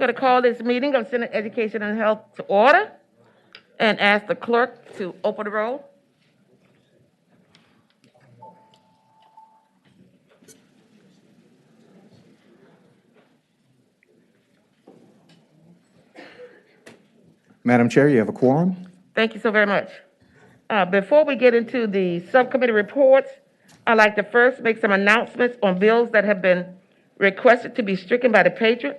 going to call this meeting of Senate Education and Health to order and ask the clerk to open the roll. Madam Chair, you have a quorum. Thank you so very much. Before we get into the subcommittee reports, I'd like to first make some announcements on bills that have been requested to be stricken by the patron.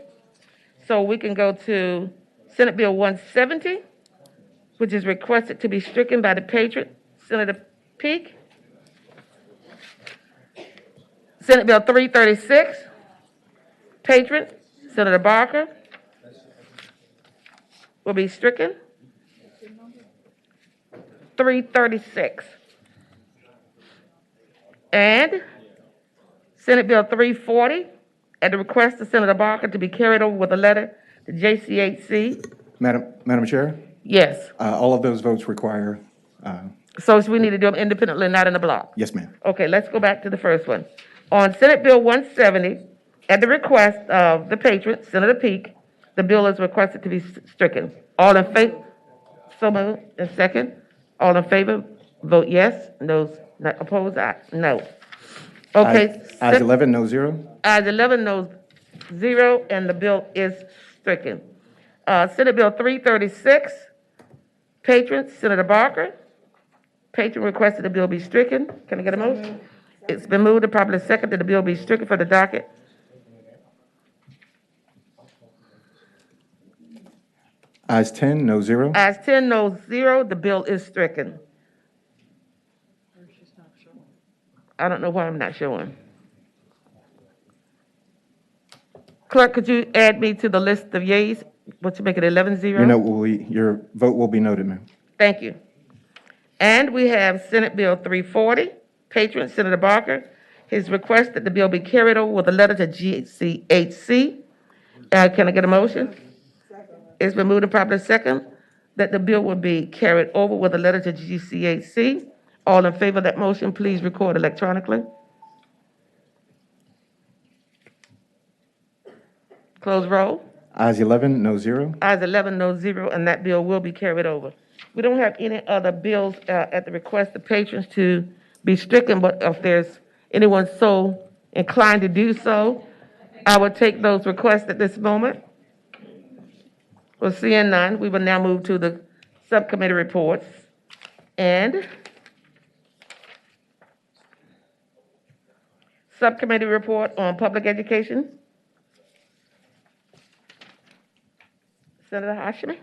So we can go to Senate Bill 170, which is requested to be stricken by the patron, Senator Peake. Senate Bill 336, patron, Senator Barker, will be stricken. 336. And Senate Bill 340, at the request of Senator Barker to be carried over with a letter to JCHC. Madam Chair, Yes. all of those votes require, So we need to do them independently, not in a block. yes, ma'am. Okay, let's go back to the first one. On Senate Bill 170, at the request of the patron, Senator Peake, the bill is requested to be stricken. All in favor? So moved. And second? All in favor? Vote yes. Those not opposed? No. Okay. Ayes 11, no 0. Ayes 11, no 0, and the bill is stricken. Senate Bill 336, patron, Senator Barker. Patron requested the bill be stricken. Can I get a motion? It's been moved and properly seconded that the bill be stricken for the docket. Ayes 10, no 0. Ayes 10, no 0, the bill is stricken. I don't know why I'm not showing. Clerk, could you add me to the list of yeas? What you make it 11-0? Your vote will be noted, ma'am. Thank you. And we have Senate Bill 340, patron, Senator Barker. His request that the bill be carried over with a letter to GCHC. Can I get a motion? It's been moved and properly second that the bill will be carried over with a letter to GCHC. All in favor of that motion, please record electronically. Close roll. Ayes 11, no 0. Ayes 11, no 0, and that bill will be carried over. We don't have any other bills at the request of patrons to be stricken, but if there's anyone so inclined to do so, I will take those requests at this moment. Well, seeing none, we will now move to the subcommittee reports. And subcommittee report on public education. Senator Hashimi.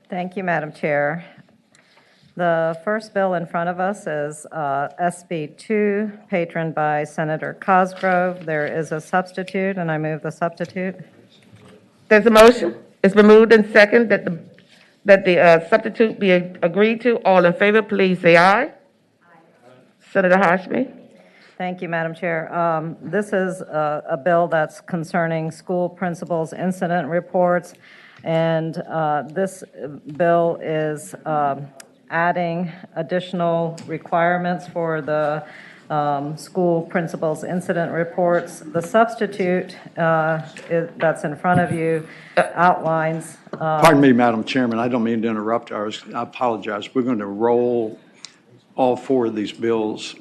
Thank you, Madam Chair. The first bill in front of us is SB 2, patroned by Senator Cosgrove. There is a substitute, and I move the substitute. There's a motion. It's been moved and second that the substitute be agreed to. All in favor, please say aye. Aye. Senator Hashmi. Thank you, Madam Chair. This is a bill that's concerning school principals' incident reports, and this bill is adding additional requirements for the school principals' incident reports. The substitute that's in front of you outlines. Pardon me, Madam Chairman, I don't mean to interrupt. I apologize. We're going to roll all four of these bills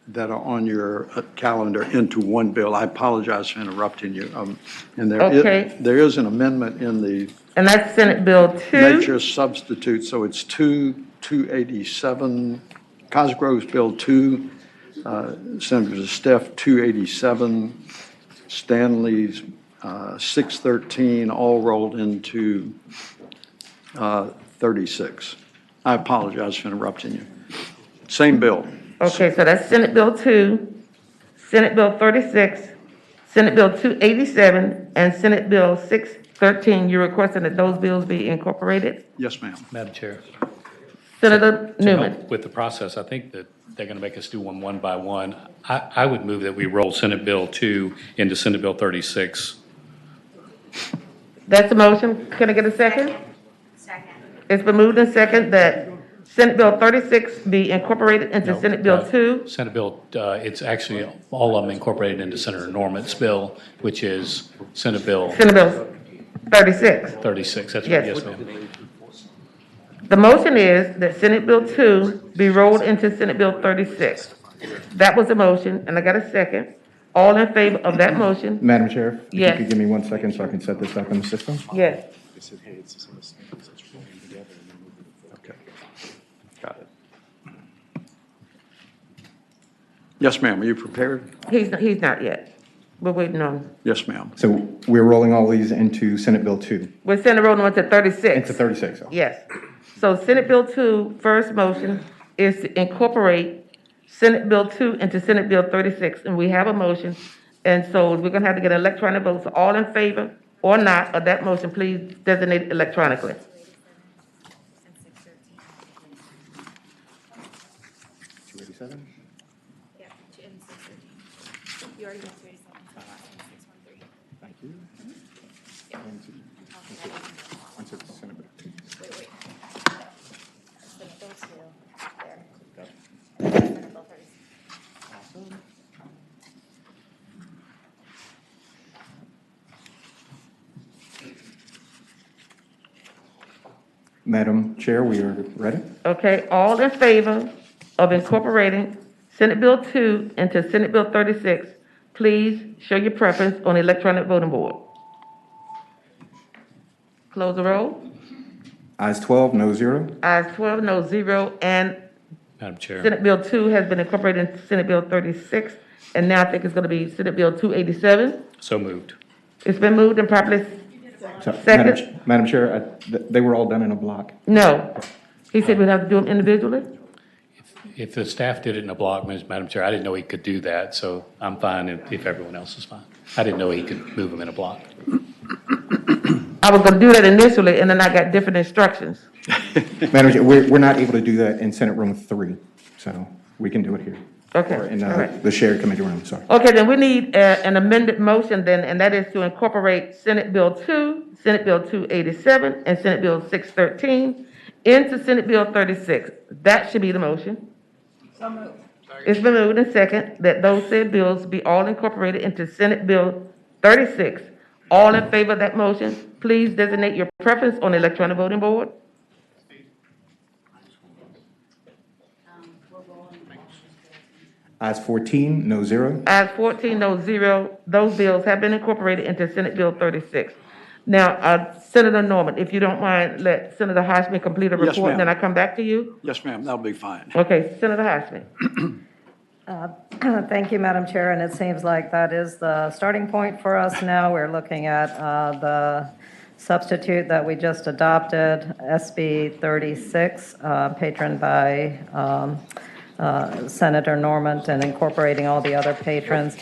that are on your calendar into one bill. I apologize for interrupting you. And there is an amendment in the And that's Senate Bill 2. nature substitute, so it's 287, Cosgrove's Bill 2, Senator Steph 287, Stanley's 613, all rolled into 36. I apologize for interrupting you. Same bill. Okay, so that's Senate Bill 2, Senate Bill 36, Senate Bill 287, and Senate Bill 613. You're requesting that those bills be incorporated? Yes, ma'am. Madam Chair. Senator To Newman. help with the process, I think that they're going to make us do one by one. I would move that we roll Senate Bill 2 into Senate Bill 36. That's the motion. Can I get a second? Second. It's been moved and second that Senate Bill 36 be incorporated into No, Senate Bill 2. Senate Bill, it's actually all of them incorporated into Senator Norman's bill, which is Senate Bill. Senate Bill 36. 36, that's right, Yes. yes, ma'am. The motion is that Senate Bill 2 be rolled into Senate Bill 36. That was the motion, and I got a second. All in favor of that motion? Madam Chair, if you Yes. could give me 1 second so I can set this up in the system. Yes. Okay. Got it. Yes, ma'am, are you prepared? He's not yet. We're waiting on, Yes, ma'am. So we're rolling all these into Senate Bill 2, we're Senate Bill on to 36. into 36. Oh. Yes. So Senate Bill 2, first motion is to incorporate Senate Bill 2 into Senate Bill 36, and we have a motion. And so we're gonna have to get an electronic vote. So all in favor or not of that motion, please designate it electronically. 287? Yeah, and 613. You already got 287, so last one, 613. Thank you. Into Senate Bill 2. Wait. Senate Bill 2, there. Senate Bill 36. Madam Chair, we are ready. Okay, all in favor of incorporating Senate Bill 2 into Senate Bill 36, please show your preference on the electronic voting board. Close the roll. Ayes 12, no zero. Ayes 12, no zero, and Madam Chair. Senate Bill 2 has been incorporated into Senate Bill 36, and now I think it's going to be Senate Bill 287. So moved. It's been moved and properly, So, Second. Madam Chair, they were all done in a block. no. He said we'd have to do them individually? If the staff did it in a block, Madam Chair, I didn't know he could do that, so I'm fine if everyone else is fine. I didn't know he could move them in a block. I was going to do that initially, and then I got different instructions. Madam Chair, we're not able to do that in Senate Room 3, so we can do it here. Okay, Or in all right. the shared committee room, sorry. Okay, then we need an amended motion then, and that is to incorporate Senate Bill 2, Senate Bill 287, and Senate Bill 613 into Senate Bill 36. That should be the motion. It's been moved and second that those said bills be all incorporated into Senate Bill 36. All in favor of that motion, please designate your preference on the electronic voting board. Ayes 14, no zero. Ayes 14, no zero. Those bills have been incorporated into Senate Bill 36. Now, Senator Norman, if you don't mind, let Senator Hashmi complete a Yes, report, and then I ma'am. come back to you. Yes, ma'am, that'll be fine. Okay, Senator Hashmi. Thank you, Madam Chair, and it seems like that is the starting point for us now. We're looking at the substitute that we just adopted, SB 36, patroned by Senator Normand and incorporating all the other patrons.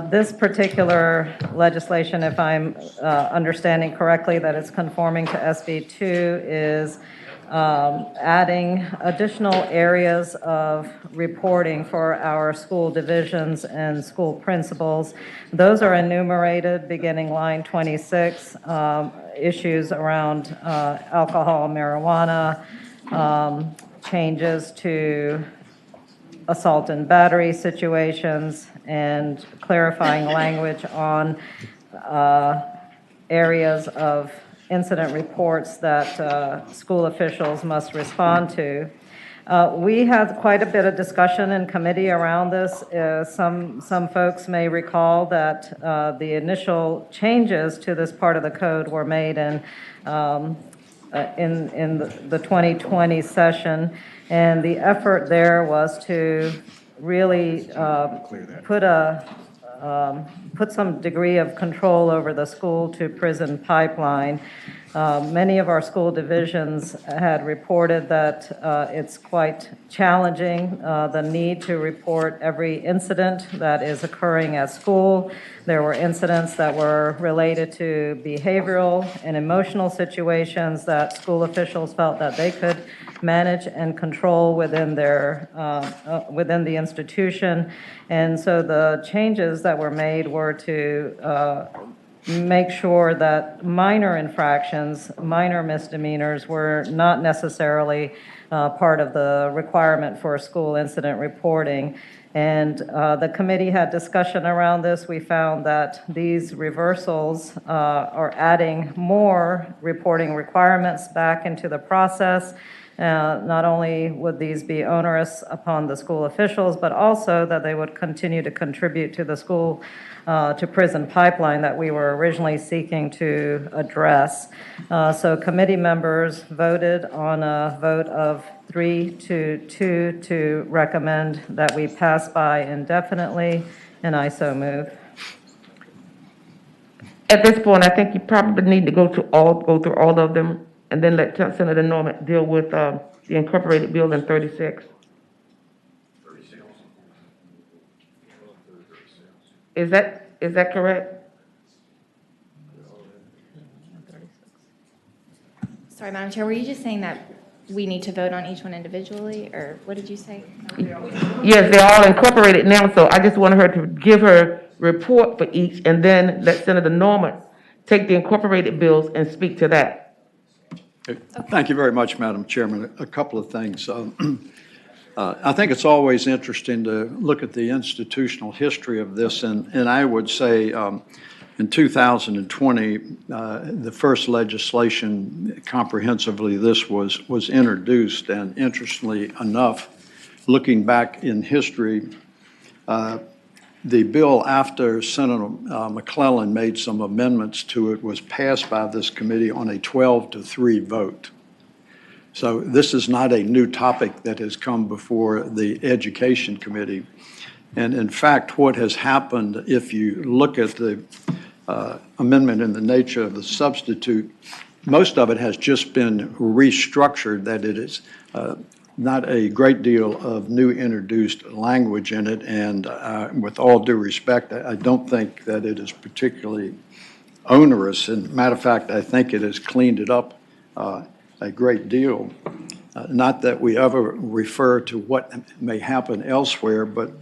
This particular legislation, if I'm understanding correctly, that it's conforming to SB 2 is adding additional areas of reporting for our school divisions and school principals. Those are enumerated beginning line 26, issues around alcohol, marijuana, changes to assault and battery situations, and clarifying language on areas of incident reports that school officials must respond to. We had quite a bit of discussion in committee around this. Some folks may recall that the initial changes to this part of the code were made in the 2020 session, and the effort there was to really put some degree of control over the school-to-prison pipeline. Many of our school divisions had reported that it's quite challenging, the need to report every incident that is occurring at school. There were incidents that were related to behavioral and emotional situations that school officials felt that they could manage and control within within the institution. And so the changes that were made were to make sure that minor infractions, minor misdemeanors were not necessarily part of the requirement for school incident reporting. And the committee had discussion around this. We found that these reversals are adding more reporting requirements back into the process. Not only would these be onerous upon the school officials, but also that they would continue to contribute to the school to prison pipeline that we were originally seeking to address. So committee members voted on a vote of 3-2 to recommend that we pass by indefinitely, and I so move. At this point, I think you probably need to go through all of them, and then let Senator Norman deal with the incorporated bill in 36. Is that correct? Sorry, Madam Chair, were you just saying that we need to vote on each one individually, or what did you say? Yes, they're all incorporated now, so I just want her to give her report for each, and then let Senator Norman take the incorporated bills and speak to that. Thank you very much, Madam Chairman. A couple of things. I think it's always interesting to look at the institutional history of this, and I would say in 2020, the first legislation comprehensively this was introduced, and interestingly enough, looking back in history, the bill after Senator McClellan made some amendments to it was passed by this committee on a 12-3 vote. So this is not a new topic that has come before the Education Committee. And in fact, what has happened, if you look at the amendment in the nature of the substitute, most of it has just been restructured, that it is not a great deal of new introduced language in it. And with all due respect, I don't think that it is particularly onerous. And matter of fact, I think it has cleaned it up a great deal. Not that we ever refer to what may happen elsewhere, but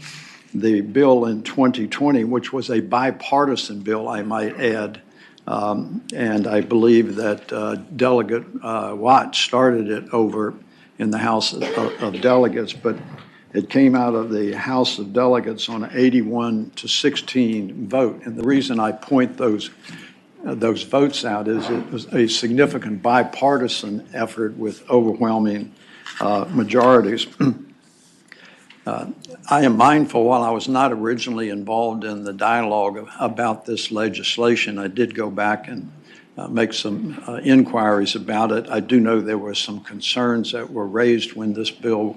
the bill in 2020, which was a bipartisan bill, I might add, and I believe that Delegate Watt started it over in the House of Delegates, but it came out of the House of Delegates on an 81-16 vote. And the reason I point those votes out is it was a significant bipartisan effort with overwhelming majorities. I am mindful, while I was not originally involved in the dialogue about this legislation, I did go back and make some inquiries about it. I do know there were some concerns that were raised when this bill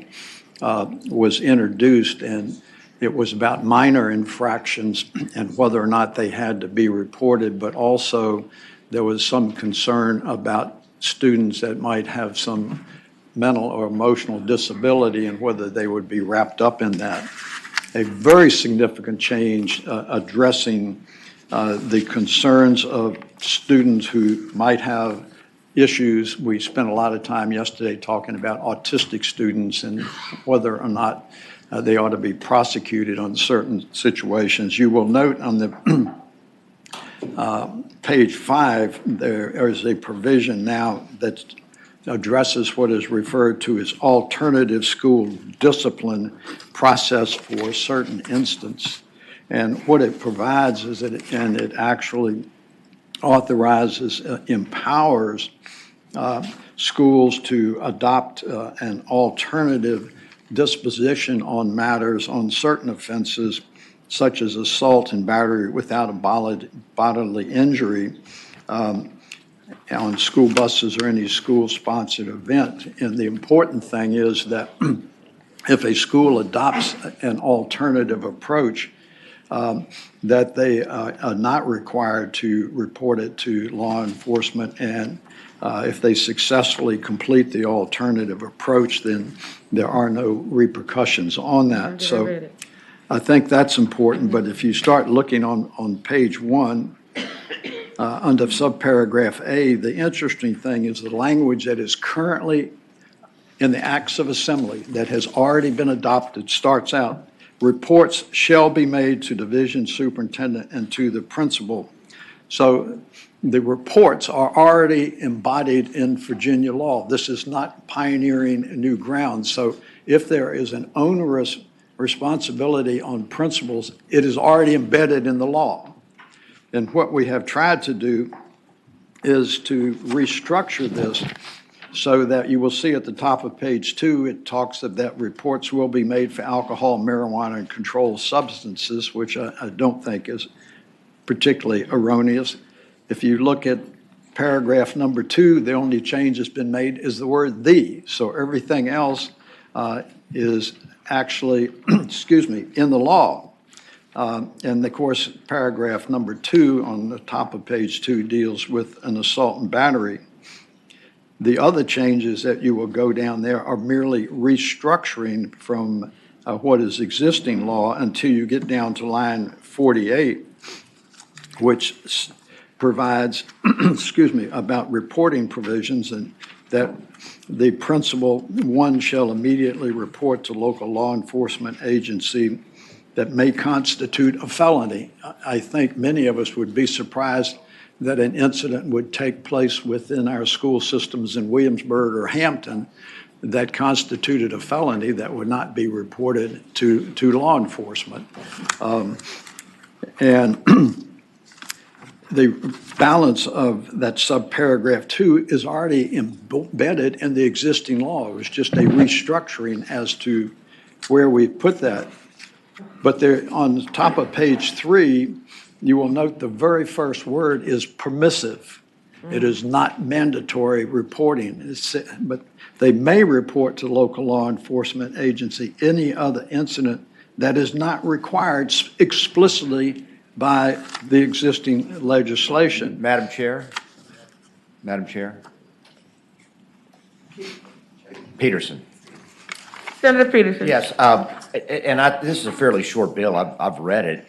was introduced, and it was about minor infractions and whether or not they had to be reported, but also there was some concern about students that might have some mental or emotional disability and whether they would be wrapped up in that. A very significant change addressing the concerns of students who might have issues. We spent a lot of time yesterday talking about autistic students and whether or not they ought to be prosecuted on certain situations. You will note on the page 5, there is a provision now that addresses what is referred to as alternative school discipline process for a certain instance. And what it provides is that it actually authorizes, empowers schools to adopt an alternative disposition on matters on certain offenses such as assault and battery without a bodily injury on school buses or any school-sponsored event. And the important thing is that if a school adopts an alternative approach, that they are not required to report it to law enforcement, and if they successfully complete the alternative approach, then there are no repercussions on that. So I think that's important, but if you start looking on page 1, under subparagraph A, the interesting thing is the language that is currently in the Acts of Assembly that has already been adopted starts out, reports shall be made to division superintendent and to the principal. So the reports are already embodied in Virginia law. This is not pioneering new ground. So if there is an onerous responsibility on principals, it is already embedded in the law. And what we have tried to do is to restructure this so that you will see at the top of page 2, it talks of that reports will be made for alcohol, marijuana, and controlled substances, which I don't think is particularly erroneous. If you look at paragraph number 2, the only change that's been made is the word "the." So everything else is actually, excuse me, in the law. And of course, paragraph number 2 on the top of page 2 deals with an assault and battery. The other changes that you will go down there are merely restructuring from what is existing law until you get down to line 48, which provides, excuse me, about reporting provisions, and that the principal, one, shall immediately report to local law enforcement agency that may constitute a felony. I think many of us would be surprised that an incident would take place within our school systems in Williamsburg or Hampton that constituted a felony that would not be reported to law enforcement. And the balance of that subparagraph 2 is already embedded in the existing law. It was just a restructuring as to where we put that. But there, on the top of page 3, you will note the very first word is permissive. It is not mandatory reporting, but they may report to local law enforcement agency any other incident that is not required explicitly by the existing legislation. Madam Chair? Madam Chair? Peterson. Senator Peterson. Yes, this is a fairly short bill. I've read it.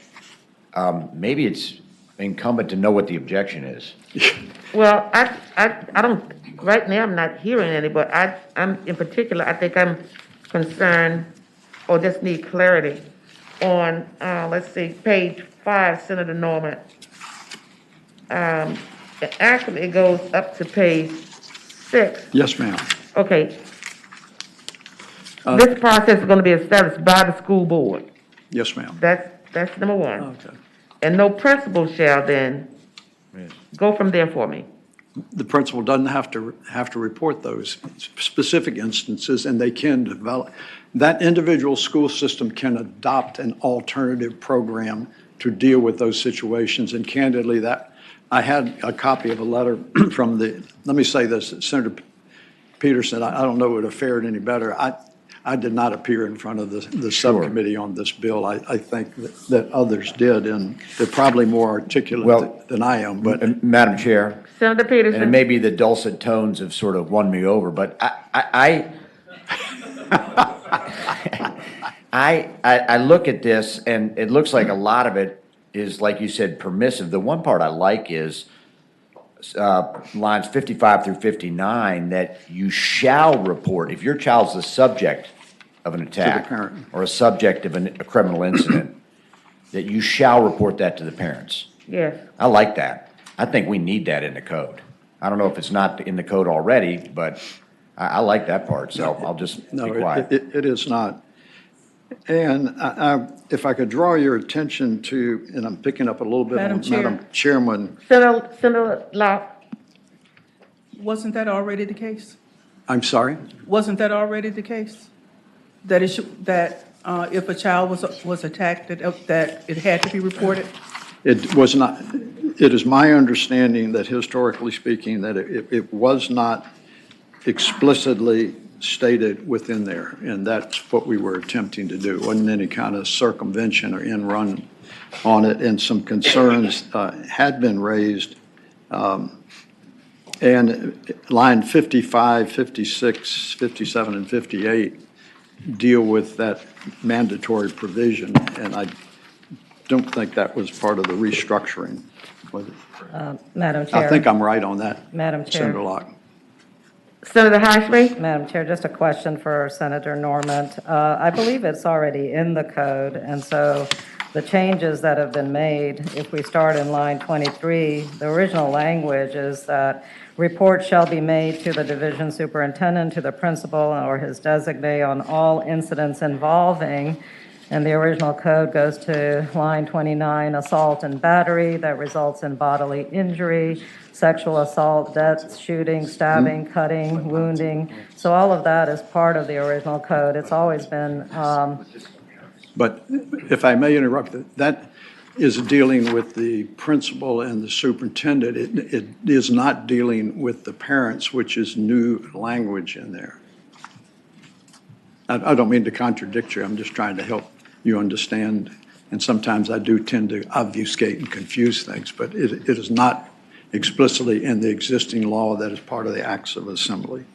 Maybe it's incumbent to know what the objection is. Well, I don't, right now, I'm not hearing any, but I'm, in particular, I think I'm concerned, or just need clarity on, let's see, page 5, Senator Norman. Actually, it goes up to page 6. Yes, ma'am. Okay. This process is gonna be established by the school board. Yes, ma'am. That's number 1. Okay. And no principal shall then, go from there for me. The principal doesn't have to report those specific instances, and they can develop. That individual school system can adopt an alternative program to deal with those situations. And candidly, that I had a copy of a letter from let me say this, Senator Peterson, I don't know it would have fared any better. I did not appear in front of the subcommittee on this bill. I think that others did, and they're probably more articulate than I am, but. Madam Chair? Senator Peterson. And maybe the dulcet tones have sort of won me over, but I look at this, and it looks like a lot of it is, like you said, permissive. The one part I like is lines 55 through 59, that you shall report, if your child's the subject of an attack parent. or a subject of a criminal incident, that you shall report that to the parents. Yes. I like that. I think we need that in the code. I don't know if it's not in the code already, but I like that part, so I'll just be No, quiet. it is not. And if I could draw your attention to, and I'm picking up a little bit Madam on Chair. Madam Chairman. Senator Locke. Wasn't that already the case? I'm sorry? Wasn't that already the case? That if a child was attacked, that it had to be reported? It was not. It is my understanding that historically speaking, that it was not explicitly stated within there, and that's what we were attempting to do. It wasn't any kind of circumvention or end run on it, and some concerns had been raised. And line 55, 56, 57, and 58 deal with that mandatory provision, and I don't think that was part of the restructuring. Madam Chair. I think I'm right on that. Madam Chair. Senator Locke. Senator Hashmi. Madam Chair, just a question for Senator Normand. I believe it's already in the code, and so the changes that have been made, if we start in line 23, the original language is that report shall be made to the division superintendent, to the principal, or his designee on all incidents involving, and the original code goes to line 29, assault and battery that results in bodily injury, sexual assault, death, shooting, stabbing, cutting, wounding. So all of that is part of the original code. It's always been, But if I may interrupt, that is dealing with the principal and the superintendent. It is not dealing with the parents, which is new language in there. I don't mean to contradict you. I'm just trying to help you understand. And sometimes I do tend to obfuscate and confuse things, but it is not explicitly in the existing law that is part of the Acts of Assembly.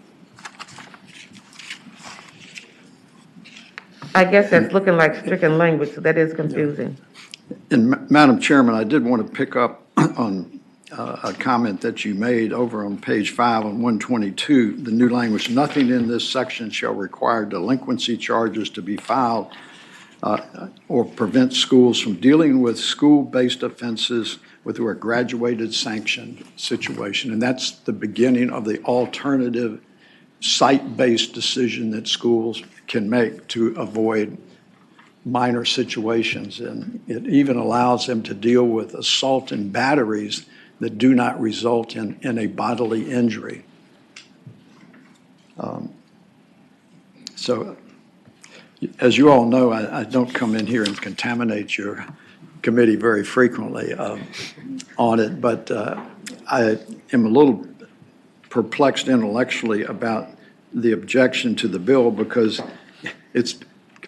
I guess that's looking like stricken language, so that is confusing. And Madam Chairman, I did want to pick up on a comment that you made over on page 5 on 122, the new language, nothing in this section shall require delinquency charges to be filed or prevent schools from dealing with school-based offenses with a graduated sanction situation. And that's the beginning of the alternative site-based decision that schools can make to avoid minor situations. And it even allows them to deal with assault and batteries that do not result in a bodily injury. So as you all know, I don't come in here and contaminate your committee very frequently on it, but I am a little perplexed intellectually about the objection to the bill because it's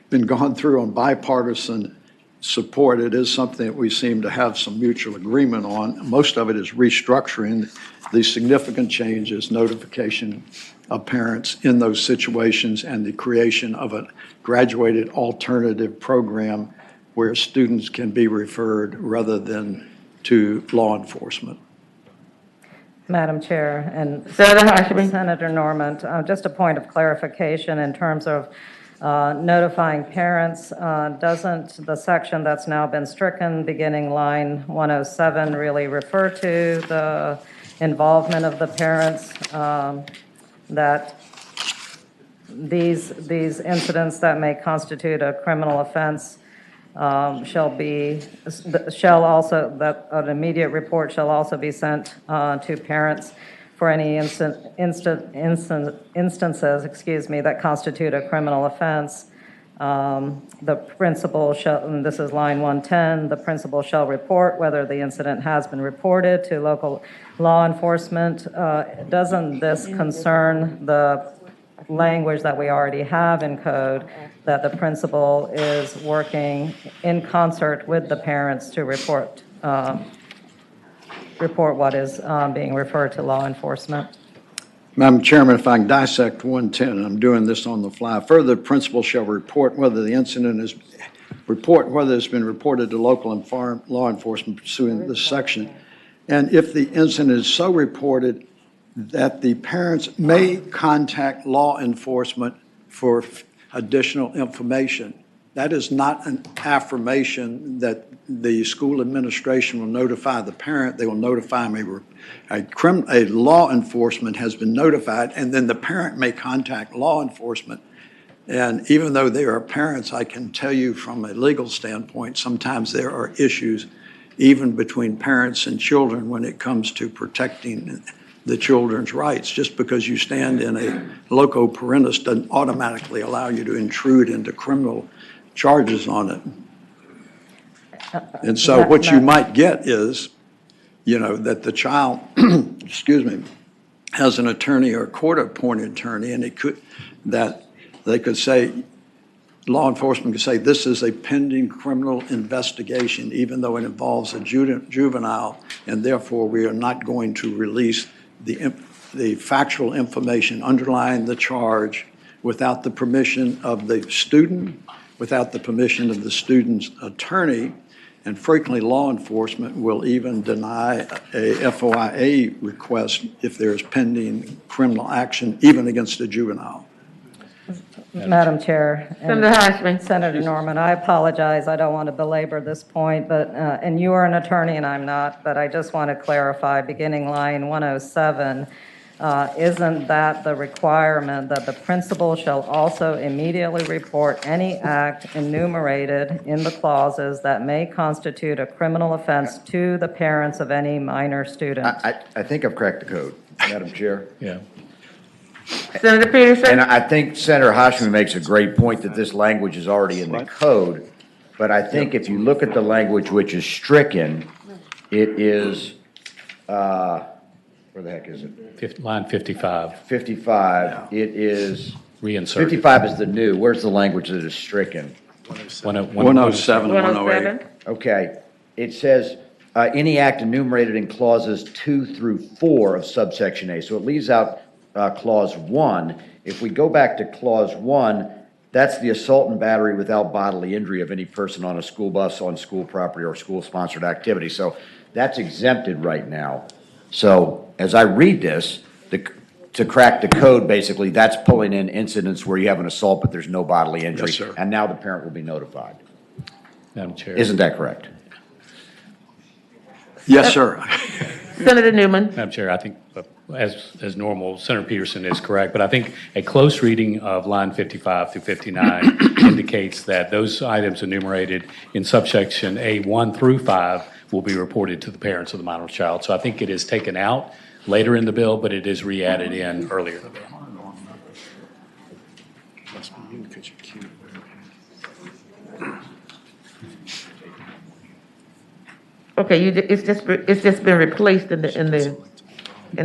been gone through on bipartisan support. It is something that we seem to have some mutual agreement on. Most of it is restructuring the significant changes, notification of parents in those situations, and the creation of a graduated alternative program where students can be referred rather than to law enforcement. Madam Chair, and Senator Hashimi. Senator Normand, just a point of clarification in terms of notifying parents. Doesn't the section that's now been stricken, beginning line 107, really refer to the involvement of the parents? That these incidents that may constitute a criminal offense shall also, that an immediate report shall also be sent to parents for any instances, that constitute a criminal offense. The principal shall, and this is line 110, the principal shall report whether the incident has been reported to local law enforcement. Doesn't this concern the language that we already have in code, that the principal is working in concert with the parents to report what is being referred to law enforcement? Madam Chairman, if I can dissect 110, and I'm doing this on the fly. Further, the principal shall report whether the incident is whether it's been reported to local and foreign law enforcement pursuing this section. And if the incident is so reported that the parents may contact law enforcement for additional information. That is not an affirmation that the school administration will notify the parent. They will notify them a law enforcement has been notified, and then the parent may contact law enforcement. And even though they are parents, I can tell you from a legal standpoint, sometimes there are issues even between parents and children when it comes to protecting the children's rights. Just because you stand in a loco parentis doesn't automatically allow you to intrude into criminal charges on it. And so what you might get is, that the child, excuse me, has an attorney or a court-appointed attorney, and they could say, law enforcement could say, this is a pending criminal investigation, even though it involves a juvenile, and therefore we are not going to release the factual information underlying the charge without the permission of the student, without the permission of the student's attorney, and frequently law enforcement will even deny a FOIA request if there's pending criminal action, even against a juvenile. Madam Chair. and Senator Hashmi. Senator Norman, I apologize, I don't want to belabor this point, but, and you are an attorney and I'm not, but I just want to clarify, beginning line 107, isn't that the requirement that the principal shall also immediately report any act enumerated in the clauses that may constitute a criminal offense to the parents of any minor student? I think I've cracked the code, Madam Chair. Yeah. Senator And Peterson. I think Senator Hashmi makes a great point that this language is already in the code. But I think if you look at the language which is stricken, it is, where the heck is it? Line 55, 55, it is, reinserted. 55 is the new, where's the language that is stricken? 107, 108. 107. Okay, it says, any act enumerated in clauses 2 through 4 of subsection A. So it leaves out clause 1. If we go back to clause 1, that's the assault and battery without bodily injury of any person on a school bus, on school property, or school-sponsored activity. So that's exempted right now. So as I read this, to crack the code, basically, that's pulling in incidents where you have an assault, but there's no bodily injury. Yes, sir. And now the parent will be notified. Madam Chair. Isn't that correct? Yes, sir. Senator Newman. Madam Chair, I think, as normal, Senator Peterson is correct, but I think a close reading of line 55 through 59 indicates that those items enumerated in subsection A1 through 5 will be reported to the parents of the minor child. So I think it is taken out later in the bill, but it is re-added in earlier in the bill. Okay, it's just been replaced in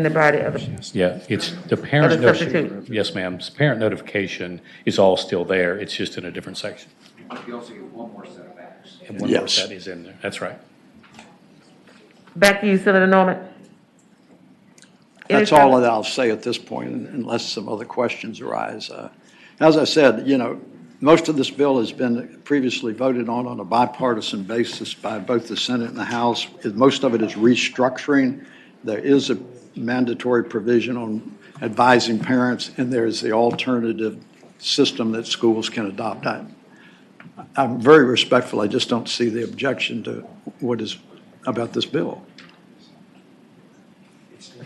the body of it. Yeah, it's the parent Or the substitute. notification. Yes, ma'am. Parent notification is all still there. It's just in a different section. You also get one more set of acts. And one more Yes. set is in there. That's right. Back to you, Senator Norman. Any That's all further- that I'll say at this point, unless some other questions arise. As I said, most of this bill has been previously voted on a bipartisan basis by both the Senate and the House. Most of it is restructuring. There is a mandatory provision on advising parents, and there's the alternative system that schools can adopt. I'm very respectful. I just don't see the objection to what is about this bill.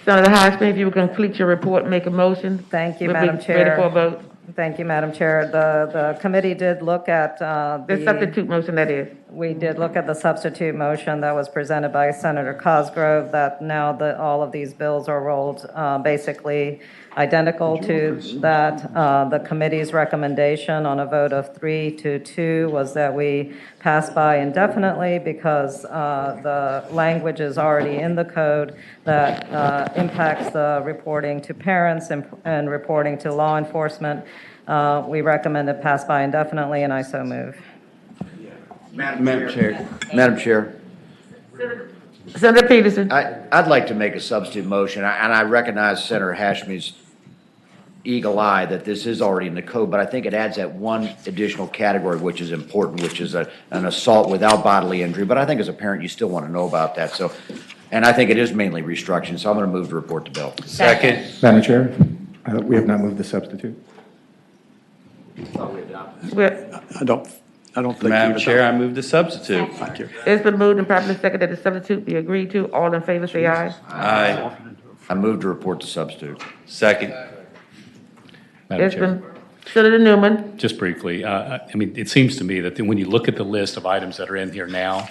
Senator Hashmi, if you would complete your report, make a motion. Thank you, We'll be Madam Chair. Ready for a vote? Thank you, Madam Chair. The committee did look at The substitute motion, that is. We did look at the substitute motion that was presented by Senator Cosgrove, that now all of these bills are rolled basically identical to that. The committee's recommendation on a vote of 3-2 was that we pass by indefinitely because the language is already in the code that impacts the reporting to parents and reporting to law enforcement. We recommend it pass by indefinitely, and I so move. Madam Chair. Madam Chair, Senator Peterson. I'd like to make a substitute motion, and I recognize Senator Hashmi's eagle eye that this is already in the code, but I think it adds that one additional category which is important, which is an assault without bodily injury. But I think as a parent, you still want to know about that. So, and I think it is mainly restructuring, so I'm going to move to report the bill. Second. Madam Chair, we have not moved the substitute. Well, I don't think. Madam we've Chair, done- I move the substitute. Thank you. it's been moved and properly seconded that the substitute be agreed to. All in favor, say aye. Aye. I move to report the substitute. Second. Madam It's Chair. been, Senator Newman. Just briefly, I mean, it seems to me that when you look at the list of items that are in here now,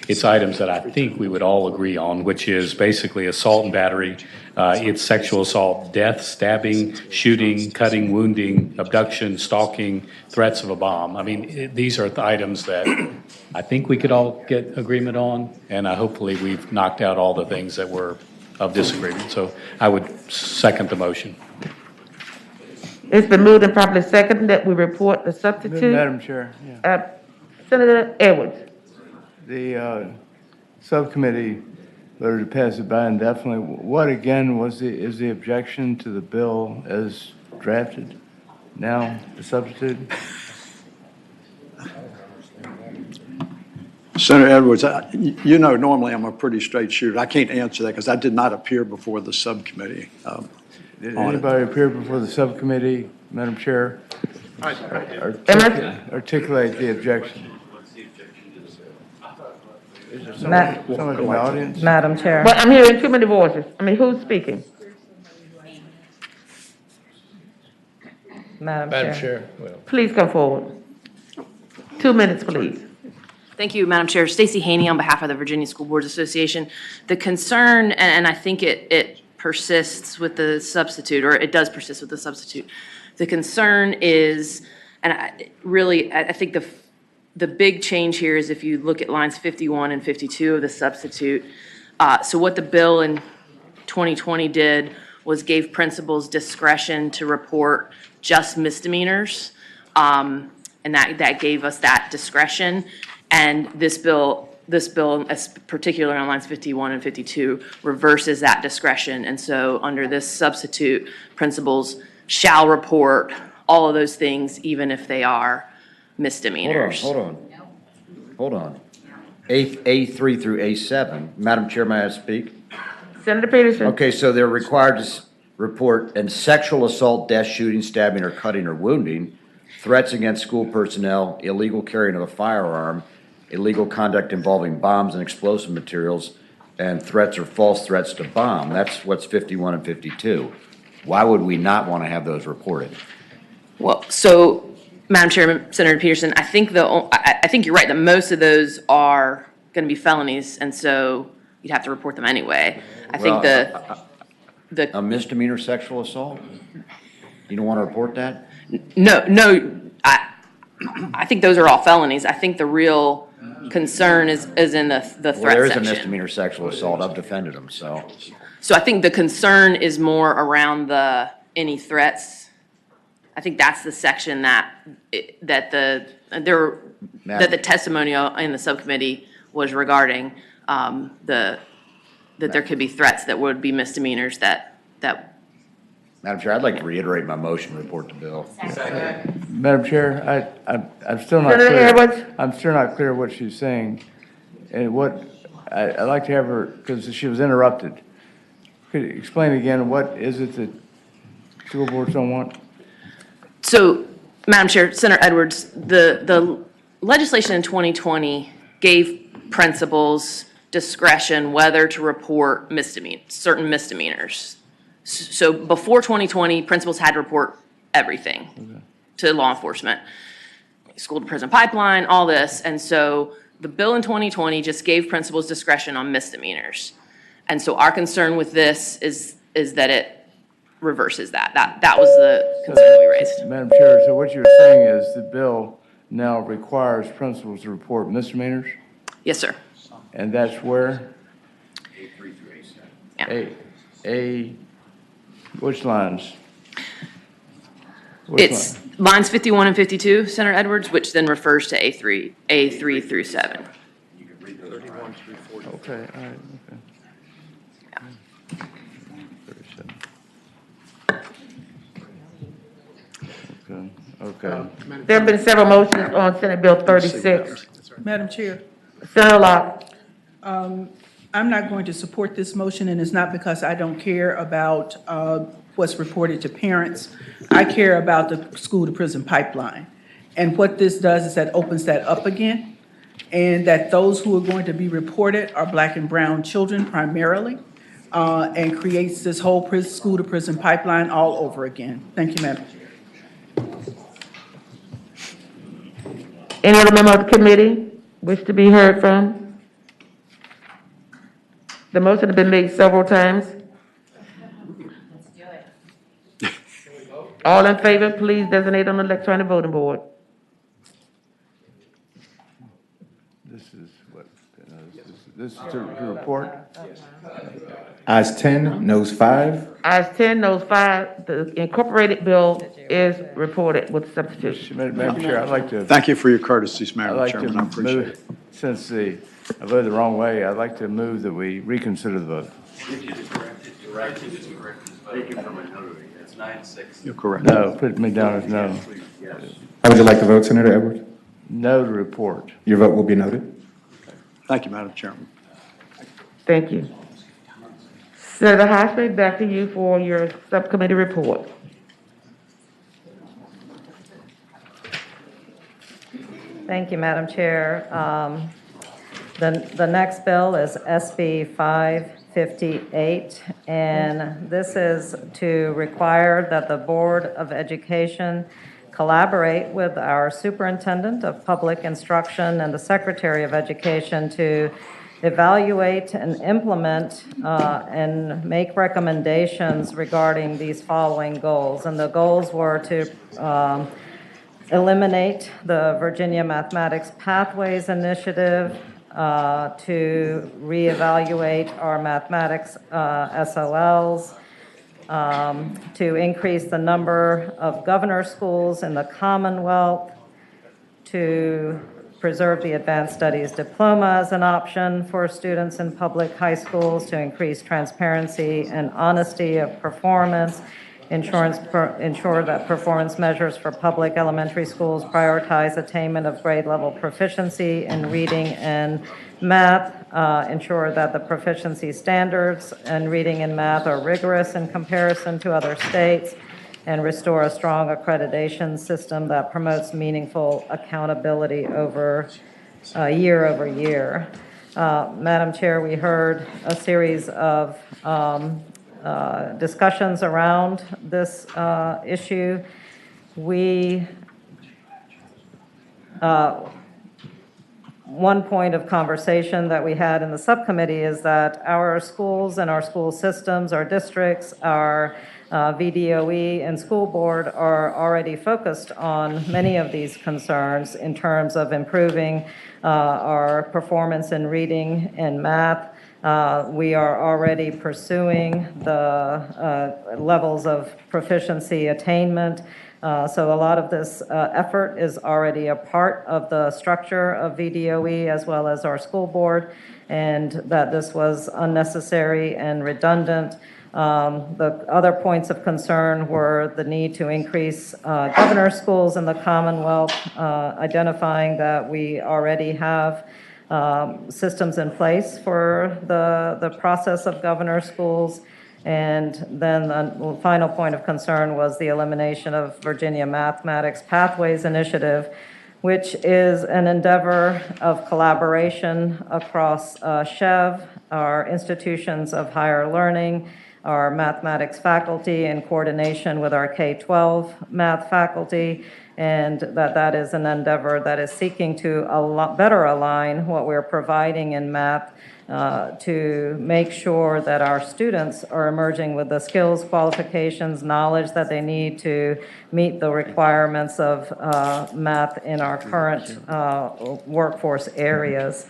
it's items that I think we would all agree on, which is basically assault and battery. It's sexual assault, death, stabbing, shooting, cutting, wounding, abduction, stalking, threats of a bomb. I mean, these are the items that I think we could all get agreement on, and hopefully we've knocked out all the things that were of disagreement. So I would second the motion. It's been moved and properly seconded that we report the substitute. Madam Chair, yeah. Senator Edwards. The subcommittee voted to pass it by indefinitely. What again is the objection to the bill as drafted? Now, the substitute? Senator Edwards, normally I'm a pretty straight shooter. I can't answer that because I did not appear before the subcommittee. Did on it. anybody appear before the subcommittee, Madam Chair? Articulate the objection. Is there someone in the audience? Madam Chair. But I'm hearing too many voices. I mean, who's speaking? Madam Chair. Please come forward. 2 minutes, please. Thank you, Madam Chair. Stacey Haney on behalf of the Virginia School Boards Association. The concern, and I think it persists with the substitute, or it does persist with the substitute. The concern is, and I think the big change here is if you look at lines 51 and 52 of the substitute. So what the bill in 2020 did was gave principals discretion to report just misdemeanors. And that gave us that discretion. And this bill, particularly on lines 51 and 52, reverses that discretion. And so under this substitute, principals shall report all of those things, even if they are misdemeanors. Hold on. A3 through A7. Madam Chair, may I speak? Senator Peterson? Okay, so they're required to report and sexual assault, death, shooting, stabbing, or cutting or wounding, threats against school personnel, illegal carrying of a firearm, illegal conduct involving bombs and explosive materials, and threats or false threats to bomb. That's what's 51 and 52. Why would we not want to have those reported? Well, so, Madam Chair, Senator Peterson, I think you're right, that most of those are going to be felonies, and so you'd have to report them anyway. I think A misdemeanor sexual assault? You don't want to report that? No, I think those are all felonies. I think the real concern is in the threat section. Well, there is a misdemeanor sexual assault. I've defended them, so. So I think the concern is more around any threats. I think that's the section that the testimony in the subcommittee was regarding, that there could be threats that would be misdemeanors that. Madam Chair, I'd like to reiterate my motion to report the bill. Madam Chair, I'm still not Senator clear. Edwards? I'm still not clear what she's saying. And I'd like to have her, because she was interrupted. Could you explain again, what is it that school boards don't want? So, Madam Chair, Senator Edwards, the legislation in 2020 gave principals discretion whether to report certain misdemeanors. So before 2020, principals had to report everything to law enforcement, school to prison pipeline, all this. And so the bill in 2020 just gave principals discretion on misdemeanors. And so our concern with this is that it reverses that. That was the concern that we raised. Madam Chair, so what you're saying is the bill now requires principals to report misdemeanors? Yes, sir. And that's where? Yeah. Which lines? It's lines 51 and 52, Senator Edwards, which then refers to A3 through 7. Okay, all right, okay. Okay. There have been several motions on Senate Bill 36. Madam Chair, Senator Locke? I'm not going to support this motion, and it's not because I don't care about what's reported to parents. I care about the school-to-prison pipeline. And what this does is that opens that up again, and that those who are going to be reported are Black and brown children primarily, and creates this whole school-to-prison pipeline all over again. Thank you, Madam Chair. Any other member of the committee wish to be heard from? The motion has been made several times. All in favor, please designate on the electronic voting board. This is what, this is to report? Ayes 10, noes 5. Ayes 10, noes 5. The incorporated bill is reported with substitution. Madam Chair, I'd like to. Thank you for your courtesies, I'd Madam like Chairman. to I appreciate it. move, since I voted the wrong way, I'd like to move that we reconsider the vote. You're correct. No, put me down as no. How would you like to vote, Senator Edwards? No to report. Your vote will be noted. Thank you, Madam Chairman. Thank you. Senator Hosmer, back to you for your subcommittee report. Thank you, Madam Chair. The next bill is SB 558, and this is to require that the Board of Education collaborate with our Superintendent of Public Instruction and the Secretary of Education to evaluate and implement and make recommendations regarding these following goals. And the goals were to eliminate the Virginia Mathematics Pathways Initiative, to reevaluate our mathematics SOLs, to increase the number of governor schools in the Commonwealth, to preserve the Advanced Studies Diploma as an option for students in public high schools, to increase transparency and honesty of performance, ensure that performance measures for public elementary schools prioritize attainment of grade level proficiency in reading and math, ensure that the proficiency standards in reading and math are rigorous in comparison to other states, and restore a strong accreditation system that promotes meaningful accountability over year. Madam Chair, we heard a series of discussions around this issue. One point of conversation that we had in the subcommittee is that our schools and our school systems, our districts, our VDOE and school board are already focused on many of these concerns in terms of improving our performance in reading and math. We are already pursuing the levels of proficiency attainment. So a lot of this effort is already a part of the structure of VDOE as well as our school board, and that this was unnecessary and redundant. The other points of concern were the need to increase governor schools in the Commonwealth, identifying that we already have systems in place for the process of governor schools. And then the final point of concern was the elimination of Virginia Mathematics Pathways Initiative, which is an endeavor of collaboration across SHEV, our institutions of higher learning, our mathematics faculty in coordination with our K-12 math faculty, and that is an endeavor that is seeking to better align what we're providing in math to make sure that our students are emerging with the skills, qualifications, knowledge that they need to meet the requirements of math in our current workforce areas.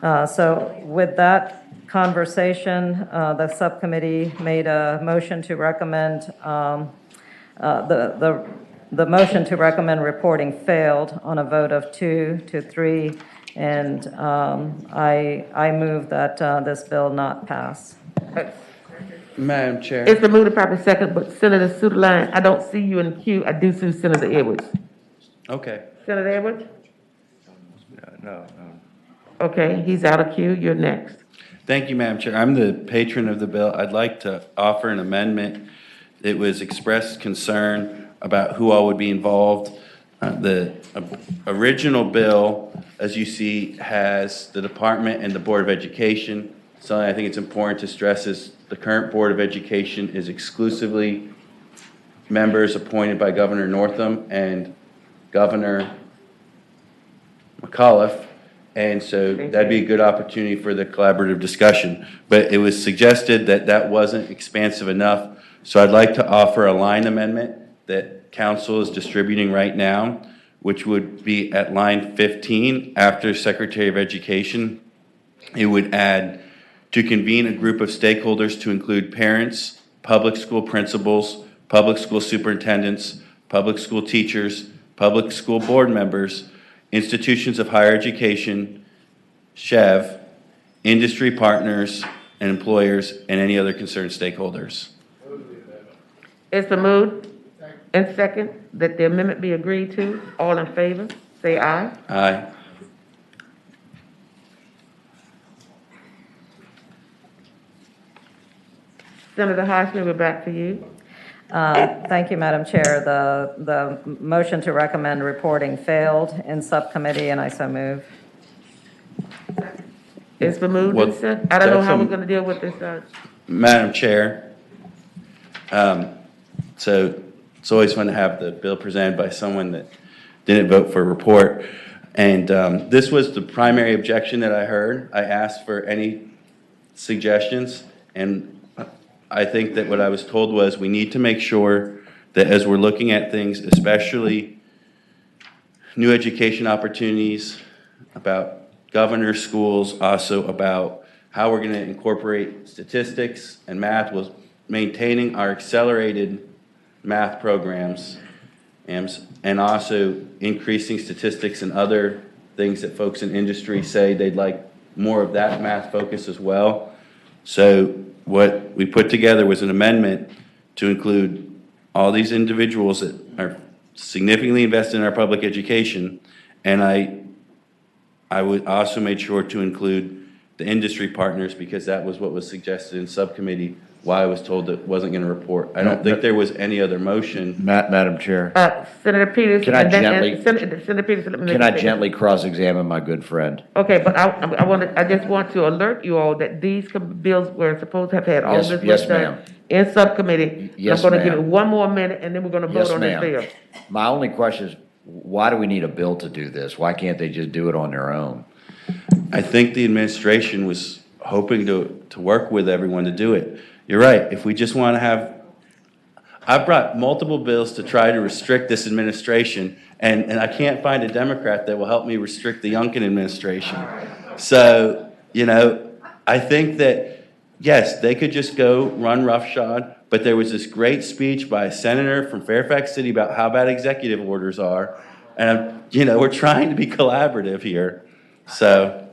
So with that conversation, the subcommittee made a motion to recommend, the motion to recommend reporting failed on a vote of 2 to 3, and I move that this bill not pass. Madam Chair. It's been moved and properly second, but Senator Suderline, I don't see you in the queue. I do see Senator Edwards. Okay. Senator Edwards? No. Okay, he's out of queue. You're next. Thank you, Madam Chair. I'm the patron of the bill. I'd like to offer an amendment. It was expressed concern about who all would be involved. The original bill, as you see, has the department and the Board of Education. Something I think it's important to stress is the current Board of Education is exclusively members appointed by Governor Northam and Governor McAuliffe. And so that'd be a good opportunity for the collaborative discussion. But it was suggested that that wasn't expansive enough. So I'd like to offer a line amendment that council is distributing right now, which would be at line 15 after Secretary of Education. It would add to convene a group of stakeholders to include parents, public school principals, public school superintendents, public school teachers, public school board members, institutions of higher education, SHEV, industry partners and employers, and any other concerned stakeholders. It's been moved and second that the amendment be agreed to. All in favor, say aye. Aye. Senator Hosmer, we're back to you. Thank you, Madam Chair. The motion to recommend reporting failed in subcommittee, and I so move. It's been moved Well, and sent. I don't know that's how a- we're gonna deal with this, Madam Chair, so it's always fun to have the bill presented by someone that didn't vote for a report. And this was the primary objection that I heard. I asked for any suggestions, and I think that what I was told was we need to make sure that as we're looking at things, especially new education opportunities, about governor schools, also about how we're going to incorporate statistics and math, was maintaining our accelerated math programs and also increasing statistics and other things that folks in industry say they'd like more of that math focus as well. So what we put together was an amendment to include all these individuals that are significantly invested in our public education, and I would also made sure to include the industry partners because that was what was suggested in subcommittee, why I was told that wasn't going to report. I don't think there was any other motion. Madam Chair, Senator Peterson. Can I and then- gently- and Senator Peterson, let me make can a I statement. gently cross-examine my good friend? Okay, but I just want to alert you all that these bills were supposed to have had all Yes, this yes, work done ma'am. in subcommittee. Yes, I'm gonna give it ma'am. one more minute and then we're gonna vote Yes, on this bill. ma'am. My only question is, why do we need a bill to do this? Why can't they just do it on their own? I think the administration was hoping to work with everyone to do it. You're right, if we just want to have, I've brought multiple bills to try to restrict this administration, and I can't find a Democrat that will help me restrict the Youngkin administration. So, I think that, yes, they could just go run roughshod, but there was this great speech by a senator from Fairfax City about how bad executive orders are, and, we're trying to be collaborative here, so.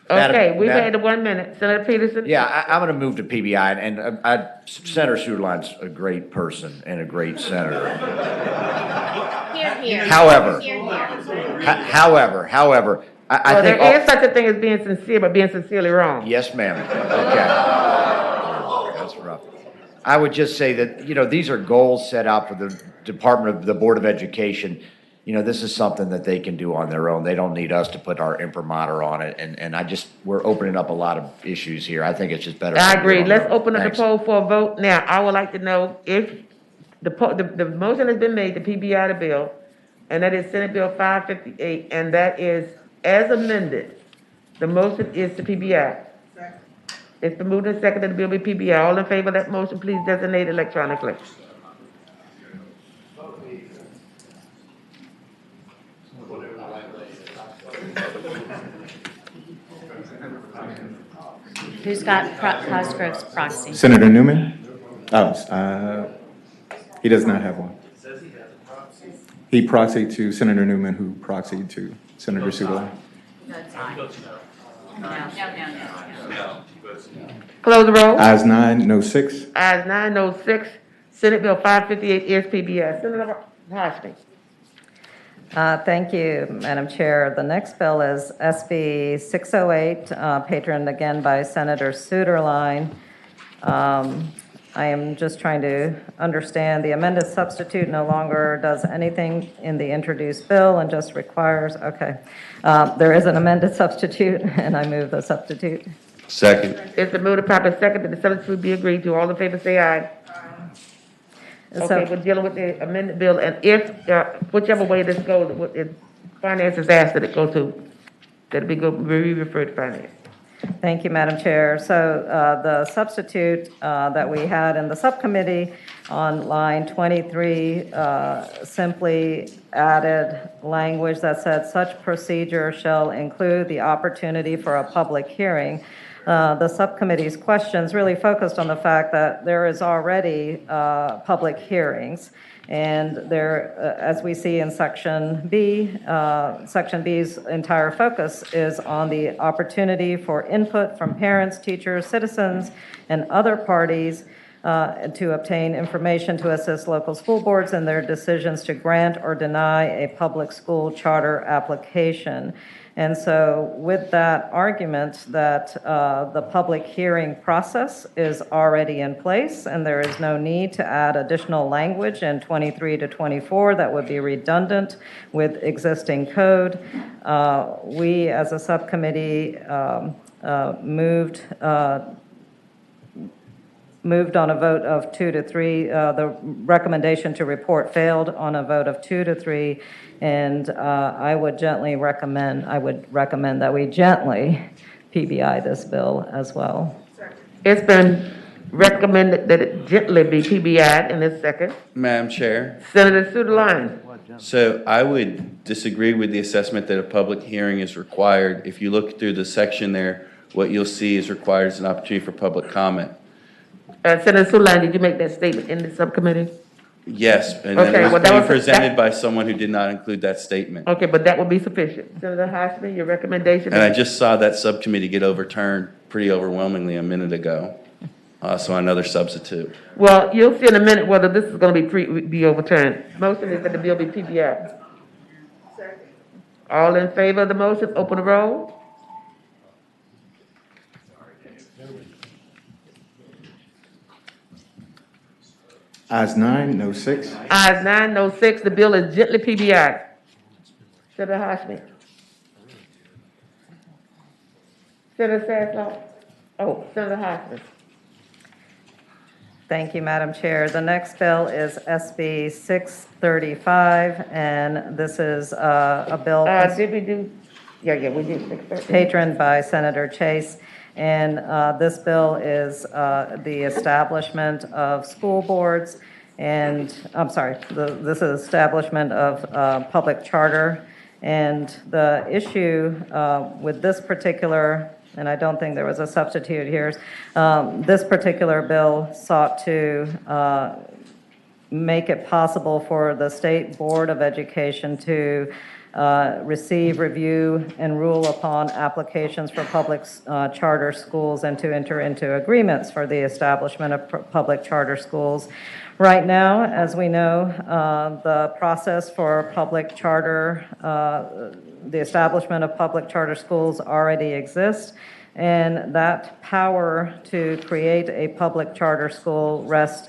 Okay, we've Madam- had the 1 minute. Senator Peterson? Yeah, I'm going to move to PBI, and Senator Suderline's a great person and a great senator. Here, here. However- Here, here. However, I Well, think. there is such a thing as being sincere, but being sincerely wrong. Yes, ma'am. Okay. That's rough. I would just say that, these are goals set out for the Board of Education. This is something that they can do on their own. They don't need us to put our imprimatur on it. And we're opening up a lot of issues here. I think it's just better. I to do it agree. on their Let's own. open up the Thanks. poll for a vote. Now, I would like to know if the motion has been made to PBI the bill, and that is Senate Bill 558, and that is as amended. The motion is to PBI. It's been moved and seconded, the bill be PBI. All in favor of that motion, please designate electronically. Who's got Cosgrove's proxy? Senator Newman? He does not have one. He proxied to Senator Newman, who proxied to Senator Suderline. No. Close the roll. Ayes 9, no 6. Ayes 9, no 6. Senate Bill 558 is PBI. Senator Hosmer. Thank you, Madam Chair. The next bill is SB 608, patroned again by Senator Suderline. I am just trying to understand the amended substitute no longer does anything in the introduced bill and just requires, okay. There is an amended substitute, and I move the substitute. Second. It's been moved and properly seconded that the substitute be agreed to. All in favor say aye. Okay, we're dealing with the amended bill, and if, whichever way this goes, if finance is asked that it go to, that it be referred to finance. Thank you, Madam Chair. So the substitute that we had in the subcommittee on line 23 simply added language that said such procedure shall include the opportunity for a public hearing. The subcommittee's questions really focused on the fact that there is already public hearings. And there, as we see in Section B, Section B's entire focus is on the opportunity for input from parents, teachers, citizens, and other parties to obtain information to assist local school boards in their decisions to grant or deny a public school charter application. And so with that argument that the public hearing process is already in place and there is no need to add additional language in 23 to 24 that would be redundant with existing code, we as a subcommittee moved on a vote of 2 to 3. The recommendation to report failed on a vote of 2 to 3. And I would recommend that we gently PBI this bill as well. It's been recommended that it gently be PBI'd in this second. Madam Chair, Senator Sutherland. so I would disagree with the assessment that a public hearing is required. If you look through the section there, what you'll see is required is an opportunity for public comment. Senator Sutherland, did you make that statement in the subcommittee? Yes, and then Okay, it well, was that being was- presented by someone who did not include that statement. Okay, but that would be sufficient. Senator Hashmi, your recommendation? And I just saw that subcommittee get overturned pretty overwhelmingly a minute ago. So another substitute. Well, you'll see in a minute whether this is going to be overturned. Motion is that the bill be PBI. All in favor of the motion, open the roll. Ayes 9, no 6. Ayes 9, no 6, the bill is gently PBI. Senator Hashmi. Senator Sasslaw. Oh, Senator Hashmi. Thank you, Madam Chair. The next bill is SB 635, and this is a bill Did we do, yeah, we did 613. patroned by Senator Chase. And this bill is the establishment of school boards and, this is establishment of public charter. And the issue with this particular, and I don't think there was a substitute here, this particular bill sought to make it possible for the State Board of Education to receive, review, and rule upon applications for public charter schools and to enter into agreements for the establishment of public charter schools. Right now, as we know, the process for public charter, the establishment of public charter schools already exists, and that power to create a public charter school rests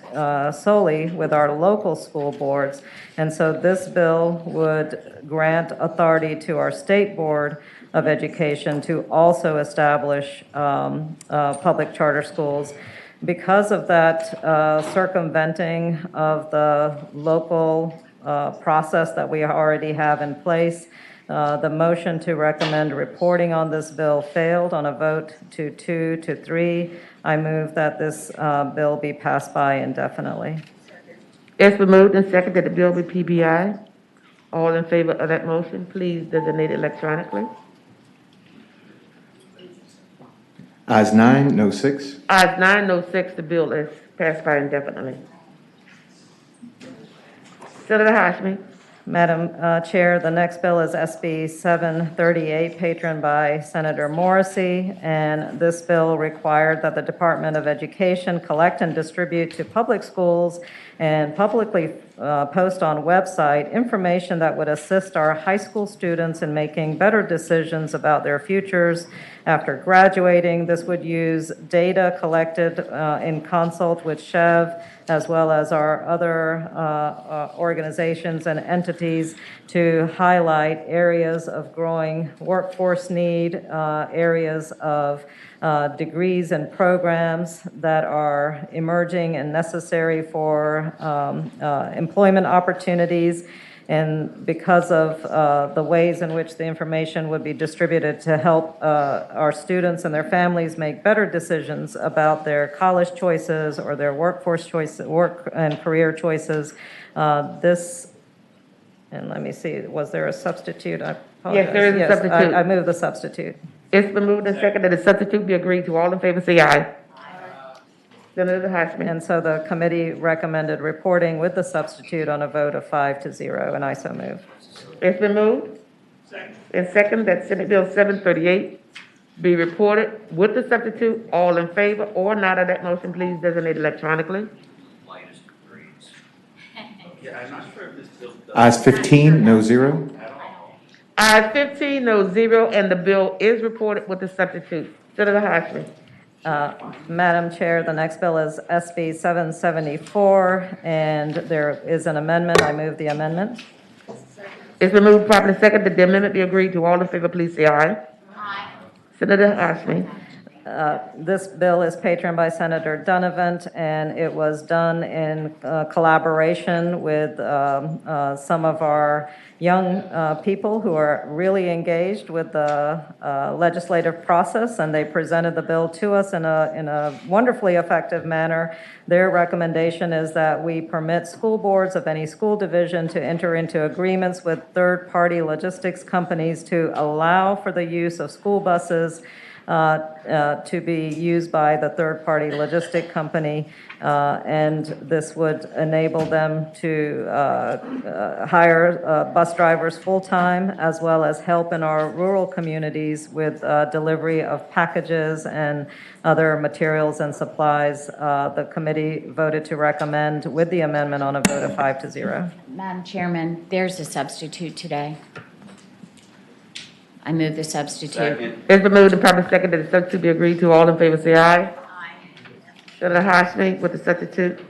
solely with our local school boards. And so this bill would grant authority to our State Board of Education to also establish public charter schools. Because of that circumventing of the local process that we already have in place, the motion to recommend reporting on this bill failed on a vote to 2 to 3. I move that this bill be passed by indefinitely. It's been moved and seconded that the bill be PBI. All in favor of that motion, please designate electronically. Ayes 9, no 6. Ayes 9, no 6, the bill is passed by indefinitely. Senator Hashmi. Madam Chair, the next bill is SB 738, patroned by Senator Morrissey, and this bill required that the Department of Education collect and distribute to public schools and publicly post on website information that would assist our high school students in making better decisions about their futures after graduating. This would use data collected in consult with SHEV, as well as our other organizations and entities, to highlight areas of growing workforce need, areas of degrees and programs that are emerging and necessary for employment opportunities. And because of the ways in which the information would be distributed to help our students and their families make better decisions about their college choices or their workforce choices, work and career choices, this, and let me see, was there a substitute? I apologize. Yes, there is a substitute. I move the substitute. It's been moved and seconded that the substitute be agreed to. All in favor, say aye. Senator Hashmi. And so the committee recommended reporting with the substitute on a vote of 5 to 0, and I so move. It's been moved and seconded that Senate Bill 738 be reported with the substitute. All in favor or not of that motion, please designate electronically. Ayes 15, no 0. Ayes 15, no zero, and the bill is reported with the substitute. Senator Hashmi. Madam Chair, the next bill is SB 774, and there is an amendment. I move the amendment. It's been moved properly second that the amendment be agreed to. All in favor, please say aye. Aye. Senator Hashmi. This bill is patroned by Senator Donovan, and it was done in collaboration with some of our young people who are really engaged with the legislative process, and they presented the bill to us in a wonderfully effective manner. Their recommendation is that we permit school boards of any school division to enter into agreements with third-party logistics companies to allow for the use of school buses to be used by the third-party logistic company, and this would enable them to hire bus drivers full-time, as well as help in our rural communities with delivery of packages and other materials and supplies. The committee voted to recommend with the amendment on a vote of 5-0. Madam Chairman, there's a substitute today. I move the substitute. Second. It's been moved and properly second that the substitute be agreed to. All in favor, say aye. Aye. Senator Hashmi with the substitute.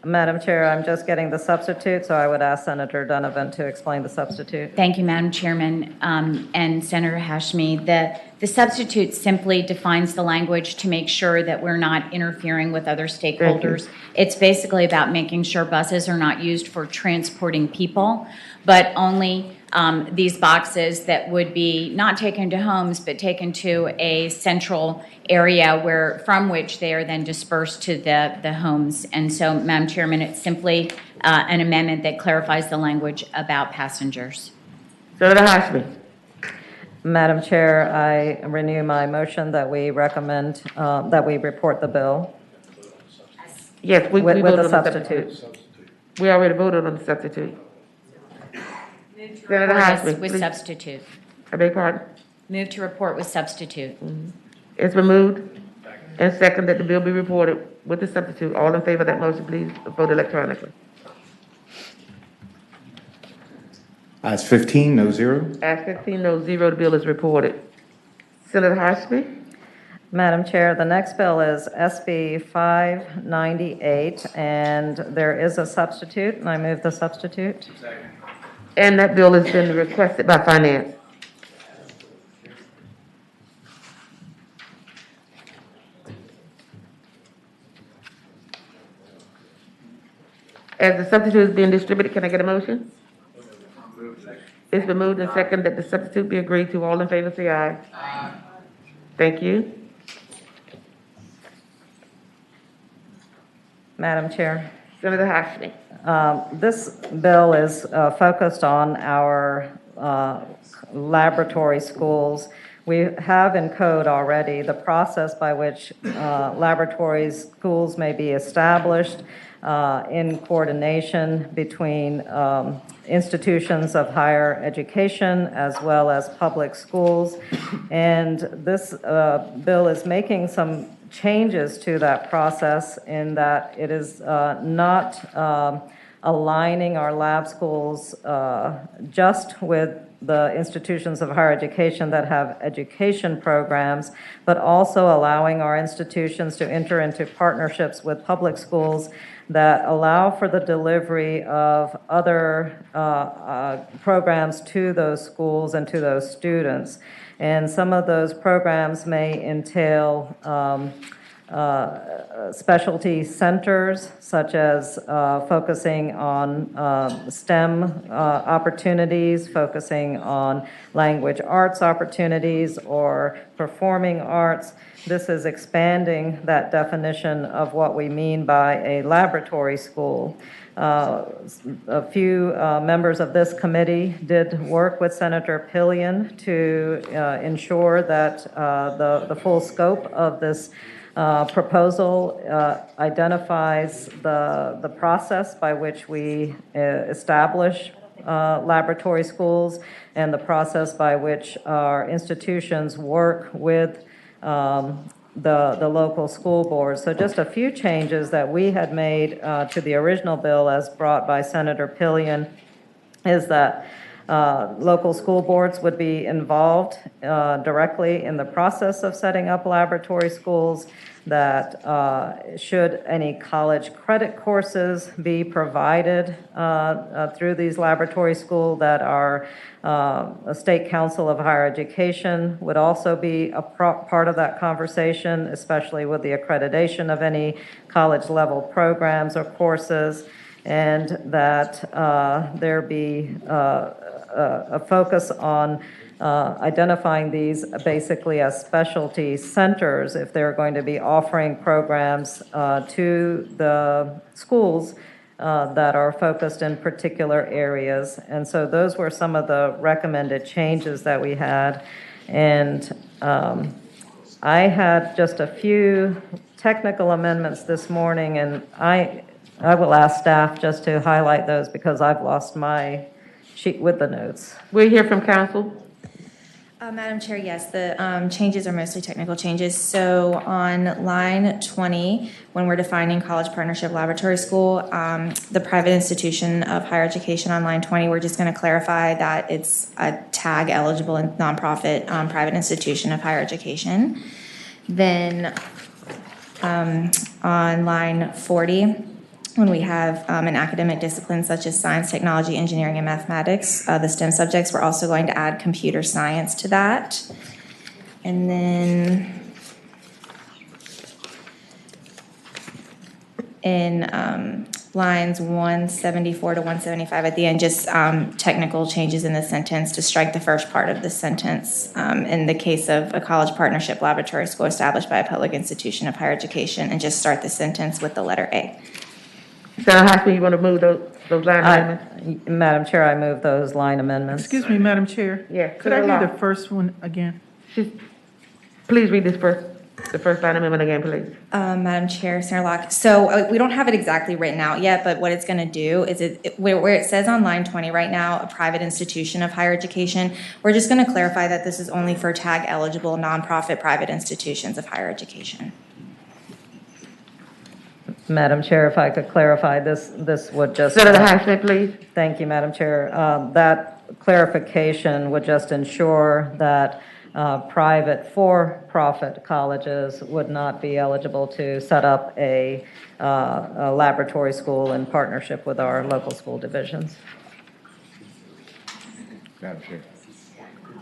Madam Chair, I'm just getting the substitute, so I would ask Senator Donovan to explain the substitute. Thank you, Madam Chairman, and Senator Hashmi. The substitute simply defines the language to make sure that we're not interfering with other stakeholders. It's basically about making sure buses are not used for transporting people, but only these boxes that would be not taken to homes, but taken to a central area from which they are then dispersed to the homes. And so, Madam Chairman, it's simply an amendment that clarifies the language about passengers. Senator Hashmi. Madam Chair, I renew my motion that we recommend, that we report the bill Yes, we with voted the on substitute. We already voted on the substitute. Senator Report Hashmi, with please. substitute. I beg your pardon? Move to report with substitute. It's been moved and second that the bill be reported with the substitute. All in favor of that motion, please vote electronically. Ayes 15, no zero. Ayes 15, no zero, the bill is reported. Senator Hashmi. Madam Chair, the next bill is SB 598, and there is a substitute, and I move the substitute. And that bill has been requested by Finance. As the substitute is being distributed, can I get a motion? It's been moved and second that the substitute be agreed to. All in favor, say aye. Aye. Thank you. Madam Chair. Senator Hashmi. This bill is focused on our laboratory schools. We have in code already the process by which laboratory schools may be established in coordination between institutions of higher education as well as public schools. And this bill is making some changes to that process in that it is not aligning our lab schools just with the institutions of higher education that have education programs, but also allowing our institutions to enter into partnerships with public schools that allow for the delivery of other programs to those schools and to those students. And some of those programs may entail specialty centers, such as focusing on STEM opportunities, focusing on language arts opportunities, or performing arts. This is expanding that definition of what we mean by a laboratory school. A few members of this committee did work with Senator Pillion to ensure that the full scope of this proposal identifies the process by which we establish laboratory schools and the process by which our institutions work with the local school boards. So just a few changes that we had made to the original bill as brought by Senator Pillion is that Local school boards would be involved directly in the process of setting up laboratory schools, that should any college credit courses be provided through these laboratory schools, that our a State Council of Higher Education would also be a part of that conversation, especially with the accreditation of any college-level programs or courses, and that there be a focus on identifying these basically as specialty centers if they're going to be offering programs to the schools that are focused in particular areas. And so those were some of the recommended changes that we had. And I had just a few technical amendments this morning, and I will ask staff just to highlight those because I've lost my sheet with the notes. We'll hear from council. Madam Chair, yes, the changes are mostly technical changes. So on line 20, when we're defining college partnership laboratory school, the private institution of higher education on line 20, we're just going to clarify that it's a tag eligible and nonprofit private institution of higher education. Then on line 40, when we have an academic discipline such as science, technology, engineering, and mathematics, the STEM subjects, we're also going to add computer science to that. And then in lines 174 to 175 at the end, just technical changes in the sentence to strike the first part of the sentence. In the case of a college partnership laboratory school established by a public institution of higher education, and just start the sentence with the letter A. Senator Hashmi, you want to move those line amendments? Madam Chair, I move those line amendments. Excuse me, Madam Chair. Yeah. Could I hear the first one again? Please read the first line amendment again, please. Madam Chair, Senator Locke. So we don't have it exactly written out yet, but what it's going to do is where it says on line 20 right now, a private institution of higher education, we're just going to clarify that this is only for tag eligible nonprofit private institutions of higher education. Madam Chair, if I could clarify, this would just... Senator Hashmi, please. Thank you, Madam Chair. That clarification would just ensure that private for-profit colleges would not be eligible to set up a laboratory school in partnership with our local school divisions. Madam Chair.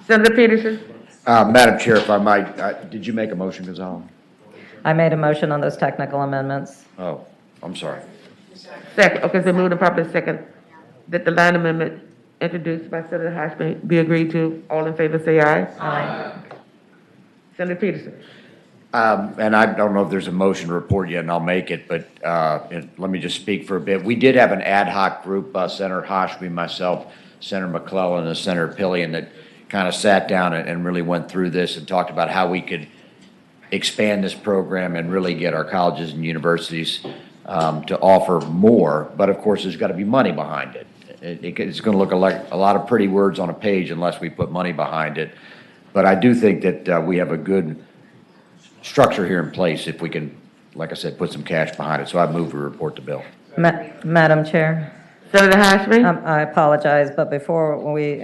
Senator Peterson. Madam Chair, if I might, did you make a motion, Gonzalo? I made a motion on those technical amendments. Oh, I'm sorry. Second, okay, it's been moved and properly second that the line amendment introduced by Senator Hashmi be agreed to. All in favor, say aye. Aye. Senator Peterson. And I don't know if there's a motion to report yet, and I'll make it, but let me just speak for a bit. We did have an ad hoc group, Senator Hashmi, myself, Senator McClellan, and Senator Pillion, that kind of sat down and really went through this and talked about how we could expand this program and really get our colleges and universities to offer more. But of course, there's got to be money behind it. It's going to look like a lot of pretty words on a page unless we put money behind it. But I do think that we have a good structure here in place if we can, like I said, put some cash behind it. So I move to report the bill. Madam Chair. Senator Hashmi. I apologize, but before we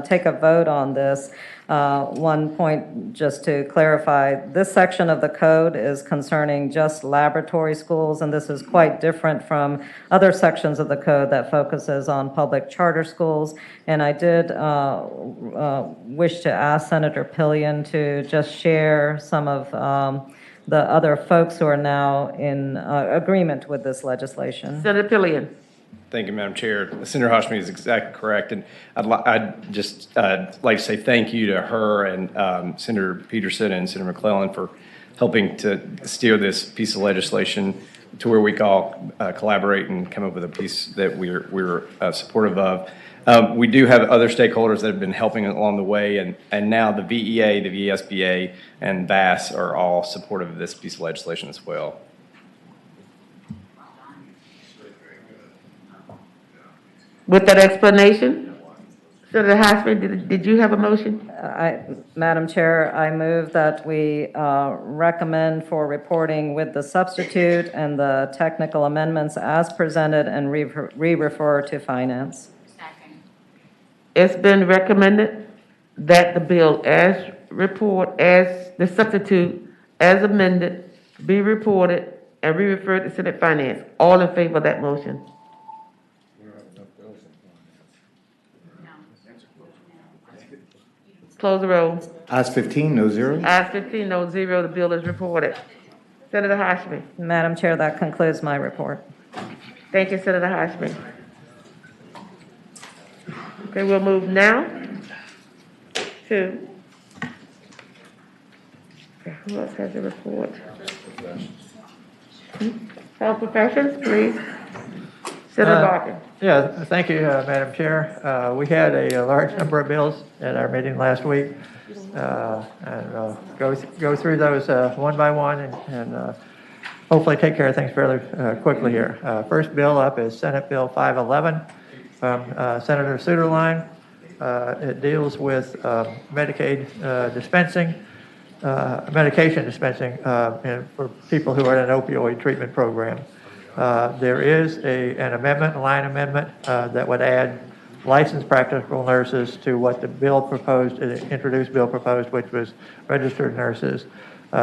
take a vote on this, one point just to clarify, this section of the code is concerning just laboratory schools, and this is quite different from other sections of the code that focuses on public charter schools. And I did wish to ask Senator Pillion to just share some of the other folks who are now in agreement with this legislation. Senator Pillion. Thank you, Madam Chair. Senator Hashmi is exactly correct, and I'd just like to say thank you to her and Senator Peterson and Senator McClellan for helping to steer this piece of legislation to where we can all collaborate and come up with a piece that we're supportive of. We do have other stakeholders that have been helping along the way, and now the VEA, the VSBA, and BASS are all supportive of this piece of legislation as well. With that explanation, Senator Hashmi, did you have a motion? Madam Chair, I move that we recommend for reporting with the substitute and the technical amendments as presented and re-refer to finance. It's been recommended that the bill as the substitute as amended be reported and re-referred to Senate Finance. All in favor of that motion? Close the roll. Ayes 15, no zero. Ayes 15, no zero, the bill is reported. Senator Hashmi. Madam Chair, that concludes my report. Thank you, Senator Hashmi. Okay, we'll move now to, okay, who else has a report? Health professions, please. Senator Barker. Yeah, thank you, Madam Chair. We had a large number of bills at our meeting last week, and go through those one by one and hopefully take care of things fairly quickly here. First bill up is Senate Bill 511 from Senator Suderline. It deals with Medicaid dispensing, medication dispensing for people who are in an opioid treatment program. There is an amendment, a line amendment, that would add licensed practical nurses to what the bill proposed, introduced bill proposed, which was registered nurses.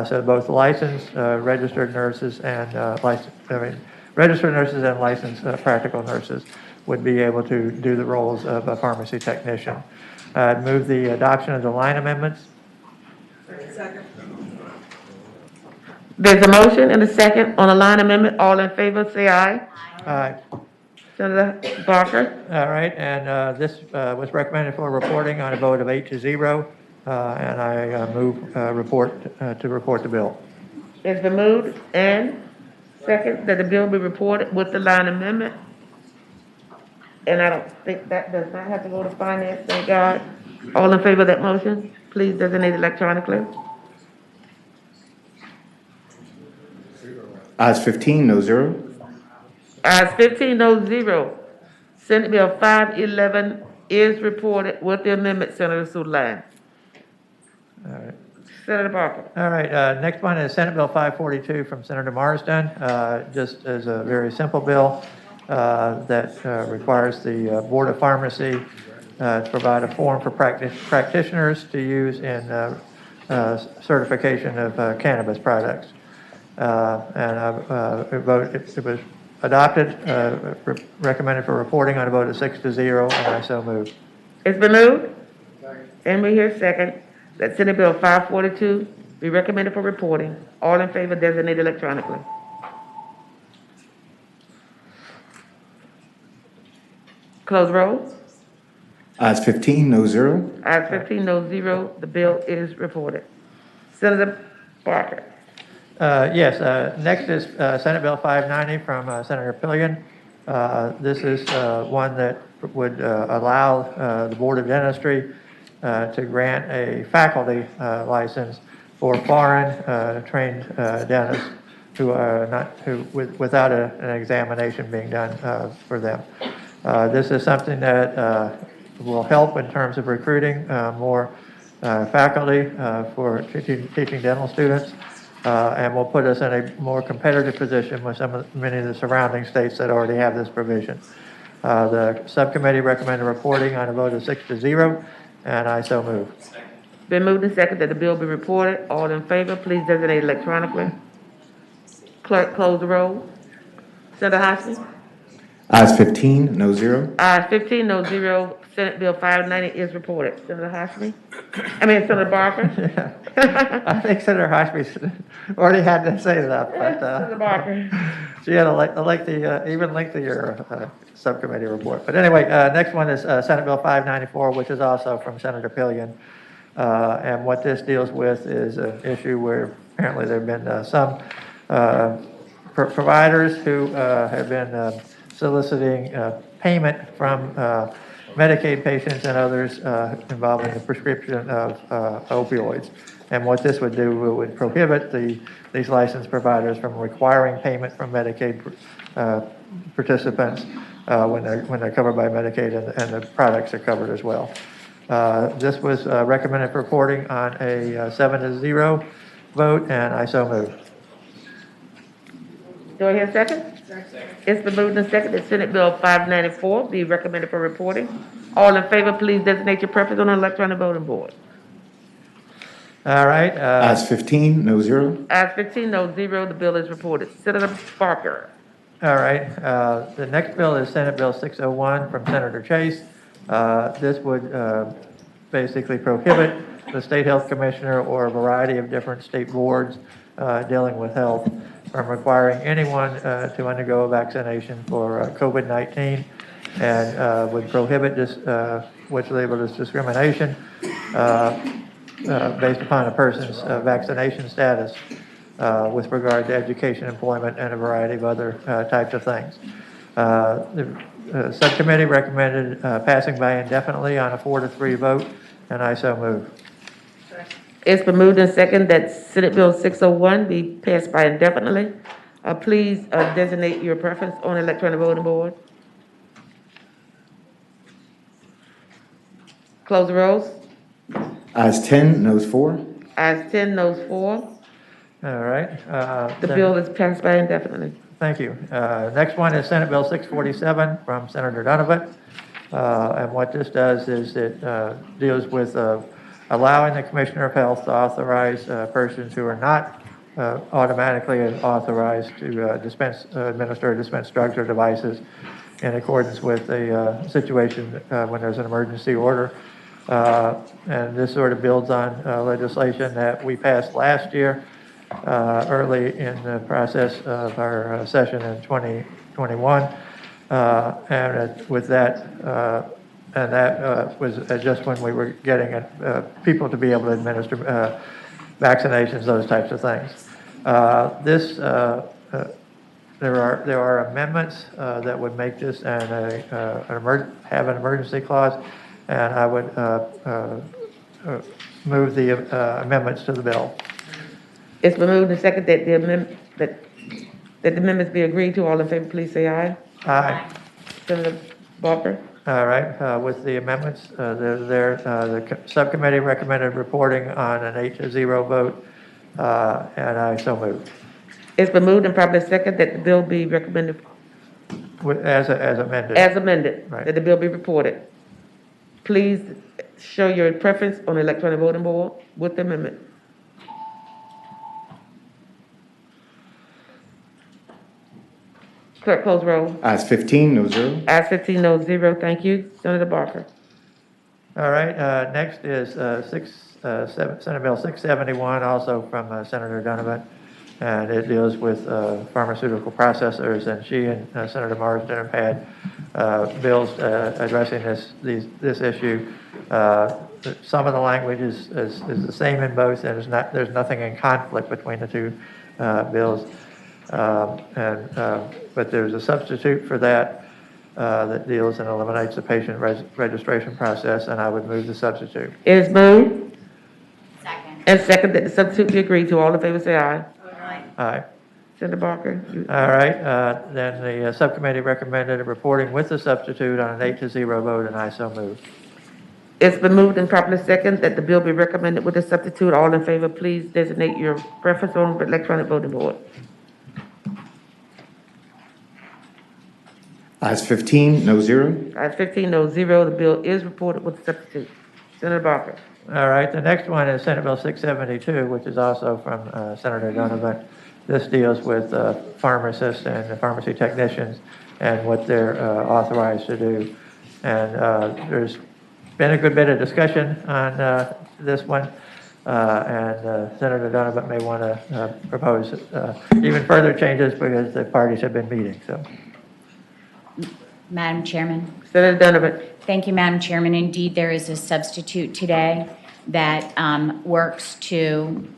So both licensed, registered nurses and registered nurses and licensed practical nurses would be able to do the roles of a pharmacy technician. I'd move the adoption of the line amendments. There's a motion and a second on the line amendment. All in favor, say aye. Aye. Senator Barker. All right, and this was recommended for reporting on a vote of 8-0, and I move to report the bill. It's been moved and second that the bill be reported with the line amendment. And I don't think that does not have to go to finance, thank God. All in favor of that motion, please designate electronically. Ayes 15, no zero. Ayes 15, no zero. Senate Bill 511 is reported with the amendment, Senator Suderline. All right. Senator Barker. All right, next one is Senate Bill 542 from Senator Marsden. Just as a very simple bill that requires the Board of Pharmacy to provide a form for practitioners to use in certification of cannabis products. And it was adopted, recommended for reporting on a vote of 6-0, and I so move. It's been moved, and we hear second, that Senate Bill 542 be recommended for reporting. All in favor, designate electronically. Close roll. Ayes 15, no zero. Ayes 15, no zero, the bill is reported. Senator Barker. Yes, next is Senate Bill 590 from Senator Pillion. This is one that would allow the Board of Dentistry to grant a faculty license for foreign trained dentists who are without an examination being done for them. This is something that will help in terms of recruiting more faculty for teaching dental students. And will put us in a more competitive position with many of the surrounding states that already have this provision. The subcommittee recommended reporting on a vote of 6-0, and I so move. Been moved and second that the bill be reported. All in favor, please designate electronically. Clerk, close the roll. Senator Hoskin. Ayes 15, no zero. Ayes 15, no zero. Senate Bill 590 is reported. Senator Hashmi? Senator Barker? I think Senator Hashmi already had to say that, but Senator Barker. she had even lengthier subcommittee report. But anyway, next one is Senate Bill 594, which is also from Senator Pillion. And what this deals with is an issue where apparently there have been some providers who have been soliciting payment from Medicaid patients and others involving the prescription of opioids. And what this would do, it would prohibit these licensed providers from requiring payment from Medicaid participants when they're covered by Medicaid and the products are covered as well. This was recommended for reporting on a 7-0 vote, and I so move. Do I hear a second? It's been moved and seconded that Senate Bill 594 be recommended for reporting. All in favor, please designate your preference on the electronic voting board. All right, Ayes 15, no zero. Ayes 15, no zero, the bill is reported. Senator Barker. all right. The next bill is Senate Bill 601 from Senator Chase. This would basically prohibit the state health commissioner or a variety of different state boards dealing with health from requiring anyone to undergo a vaccination for COVID-19 and would prohibit this, what's labeled as discrimination based upon a person's vaccination status with regard to education, employment, and a variety of other types of things. The subcommittee recommended passing by indefinitely on a 4-3 vote, and I so move. It's been moved and seconded that Senate Bill 601 be passed by indefinitely. Please designate your preference on the electronic voting board. Close the rolls. Ayes 10, noes 4. Ayes 10, noes 4. All right. The bill is passed by indefinitely. Thank you. Next one is Senate Bill 647 from Senator Donovan. And what this does is it deals with allowing the Commissioner of Health to authorize persons who are not automatically authorized to administer or dispense drugs or devices in accordance with the situation when there's an emergency order. And this sort of builds on legislation that we passed last year, early in the process of our session in 2021. And with that, and that was just when we were getting people to be able to administer vaccinations, those types of things. There are amendments that would make this have an emergency clause, and I would move the amendments to the bill. It's been moved and seconded that the amendments be agreed to. All in favor, please say aye. Aye. Senator Barker. All right, with the amendments, the subcommittee recommended reporting on an 8-0 vote, and I so move. It's been moved and properly seconded that the bill be recommended As amended. as amended, Right. that the bill be reported. Please show your preference on the electronic voting board with the amendment. Clerk, close roll. Ayes 15, no zero. Ayes 15, no zero. Thank you. Senator Barker. All right, next is Senate Bill 671, also from Senator Donovan, and it deals with pharmaceutical processors, and she and Senator Marsden have had bills addressing this issue. Some of the language is the same in both, and there's nothing in conflict between the two bills. But there's a substitute for that that deals and eliminates the patient registration process, and I would move the substitute. It is moved Second. and seconded that the substitute be agreed to. All in favor say aye. Aye. Senator Barker. All right, then the subcommittee recommended reporting with the substitute on an 8-0 vote, and I so move. It's been moved and properly seconded that the bill be recommended with the substitute. All in favor, please designate your preference on the electronic voting board. Ayes 15, no zero. Ayes 15, no zero. The bill is reported with the substitute. Senator Barker. All right, the next one is Senate Bill 672, which is also from Senator Donovan. This deals with pharmacists and pharmacy technicians and what they're authorized to do. And there's been a good bit of discussion on this one, and Senator Donovan may want to propose even further changes because the parties have been meeting, so. Madam Chairman. Senator Donovan. Thank you, Madam Chairman. Indeed, there is a substitute today that works to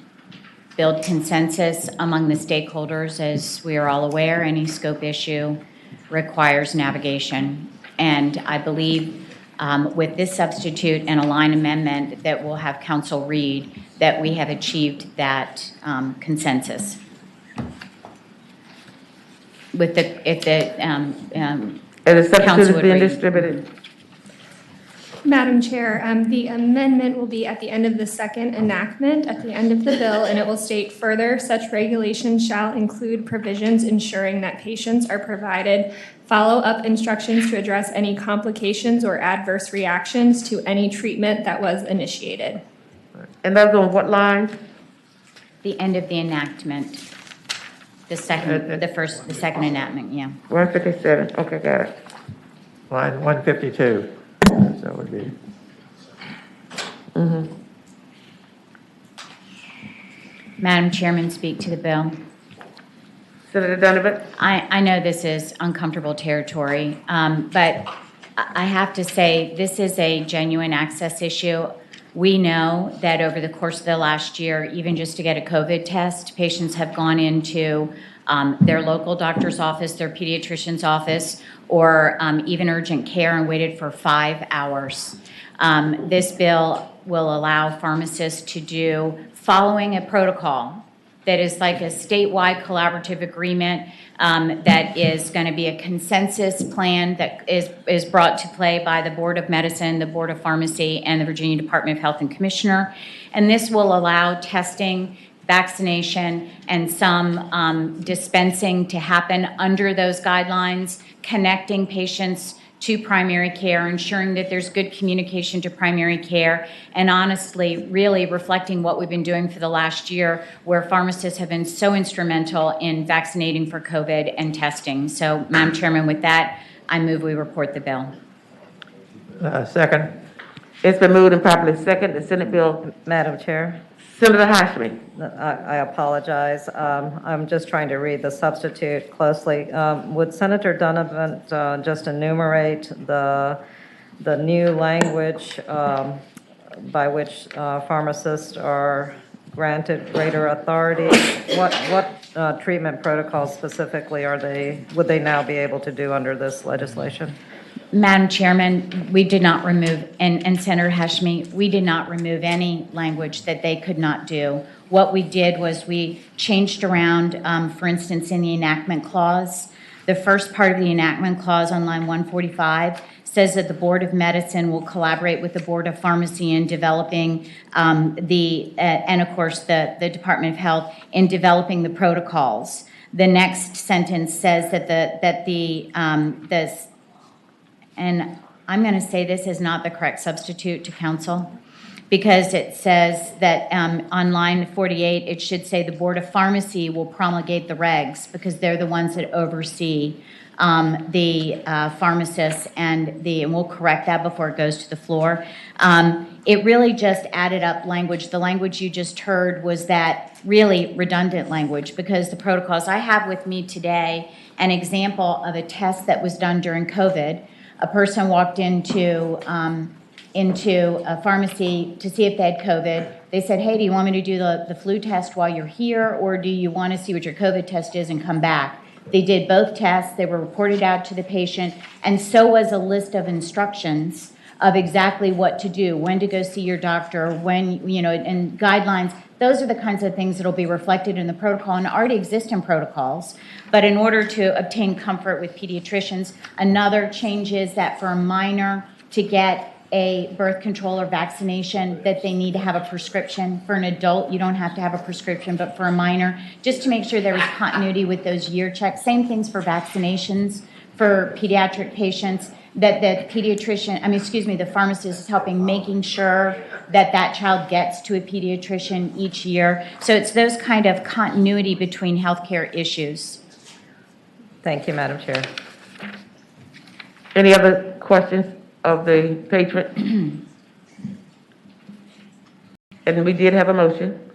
build consensus among the stakeholders. As we are all aware, any scope issue requires navigation. And I believe with this substitute and a line amendment that we'll have council read, that we have achieved that consensus. With the, if the And the council substitute is would being read. distributed. Madam Chair, the amendment will be at the end of the second enactment, at the end of the bill, and it will state further, such regulations shall include provisions ensuring that patients are provided follow-up instructions to address any complications or adverse reactions to any treatment that was initiated. And that's on what line? The end of the enactment. The second enactment, yeah. 157, okay, got it. Line 152, so it would be. Madam Chairman, speak to the bill. Senator Donovan? I know this is uncomfortable territory, but I have to say, this is a genuine access issue. We know that over the course of the last year, even just to get a COVID test, patients have gone into their local doctor's office, their pediatrician's office, or even urgent care and waited for 5 hours. This bill will allow pharmacists to do, following a protocol that is like a statewide collaborative agreement that is going to be a consensus plan that is brought to play by the Board of Medicine, the Board of Pharmacy, and the Virginia Department of Health and Commissioner. And this will allow testing, vaccination, and some dispensing to happen under those guidelines, connecting patients to primary care, ensuring that there's good communication to primary care, and honestly, really reflecting what we've been doing for the last year, where pharmacists have been so instrumental in vaccinating for COVID and testing. So, Madam Chairman, with that, I move we report the bill. Second. It's been moved and properly second, the Senate bill. Madam Chair, Senator Hashmi? I apologize. I'm just trying to read the substitute closely. Would Senator Donovan just enumerate the new language by which pharmacists are granted greater authority? What treatment protocols specifically would they now be able to do under this legislation? Madam Chairman, we did not remove, and Senator Hashmi, we did not remove any language that they could not do. What we did was we changed around, for instance, in the enactment clause. The first part of the enactment clause on line 145 says that the Board of Medicine will collaborate with the Board of Pharmacy in developing and of course the Department of Health in developing the protocols. The next sentence says that and I'm going to say this is not the correct substitute to council, because it says that on line 48, it should say the Board of Pharmacy will promulgate the regs, because they're the ones that oversee the pharmacists, and we'll correct that before it goes to the floor. It really just added up language. The language you just heard was that really redundant language, because the protocols I have with me today, an example of a test that was done during COVID. A person walked into a pharmacy to see if they had COVID. They said, hey, do you want me to do the flu test while you're here, or do you want to see what your COVID test is and come back? They did both tests. They were reported out to the patient, and so was a list of instructions of exactly what to do, when to go see your doctor, when, and guidelines. Those are the kinds of things that will be reflected in the protocol and already exist in protocols. But in order to obtain comfort with pediatricians, another change is that for a minor to get a birth control or vaccination, that they need to have a prescription. For an adult, you don't have to have a prescription, but for a minor, just to make sure there was continuity with those year checks. Same things for vaccinations for pediatric patients, that the pharmacist is helping, making sure that that child gets to a pediatrician each year. So it's those kind of continuity between healthcare issues. Thank you, Madam Chair. Any other questions of the patron? And we did have a motion.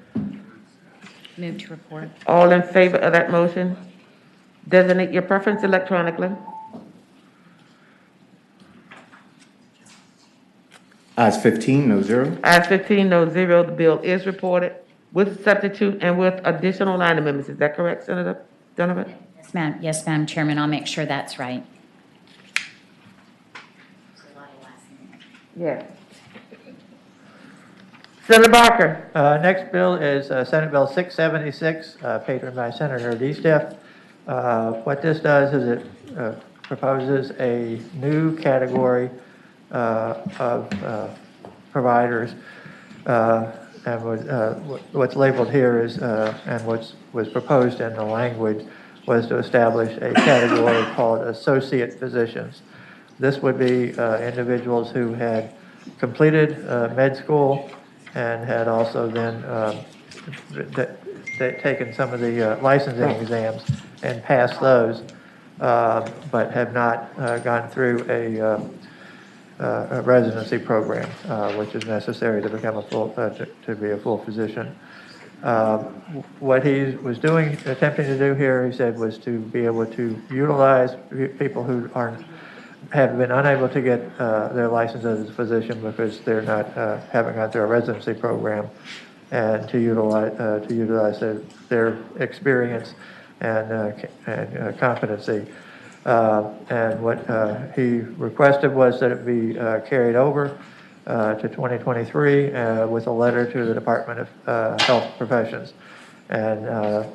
Move to report. All in favor of that motion, designate your preference electronically. Ayes 15, no zero. Ayes 15, no zero. The bill is reported with substitute and with additional line amendments. Is that correct, Senator Donovan? Yes, Madam Chairman, I'll make sure that's right. Yes. Senator Barker. Next bill is Senate Bill 676, patroned by Senator DeStiff. What this does is it proposes a new category of providers. And what's labeled here is, and was proposed in the language, was to establish a category called associate physicians. This would be individuals who had completed med school and had also then taken some of the licensing exams and passed those, but have not gone through a residency program, which is necessary to become a full, to be a full physician. What he was doing, attempting to do here, he said, was to be able to utilize people who have been unable to get their license as a physician because they're not, haven't gone through a residency program, and to utilize their experience and competency. And what he requested was that it be carried over to 2023 with a letter to the Department of Health Professions. And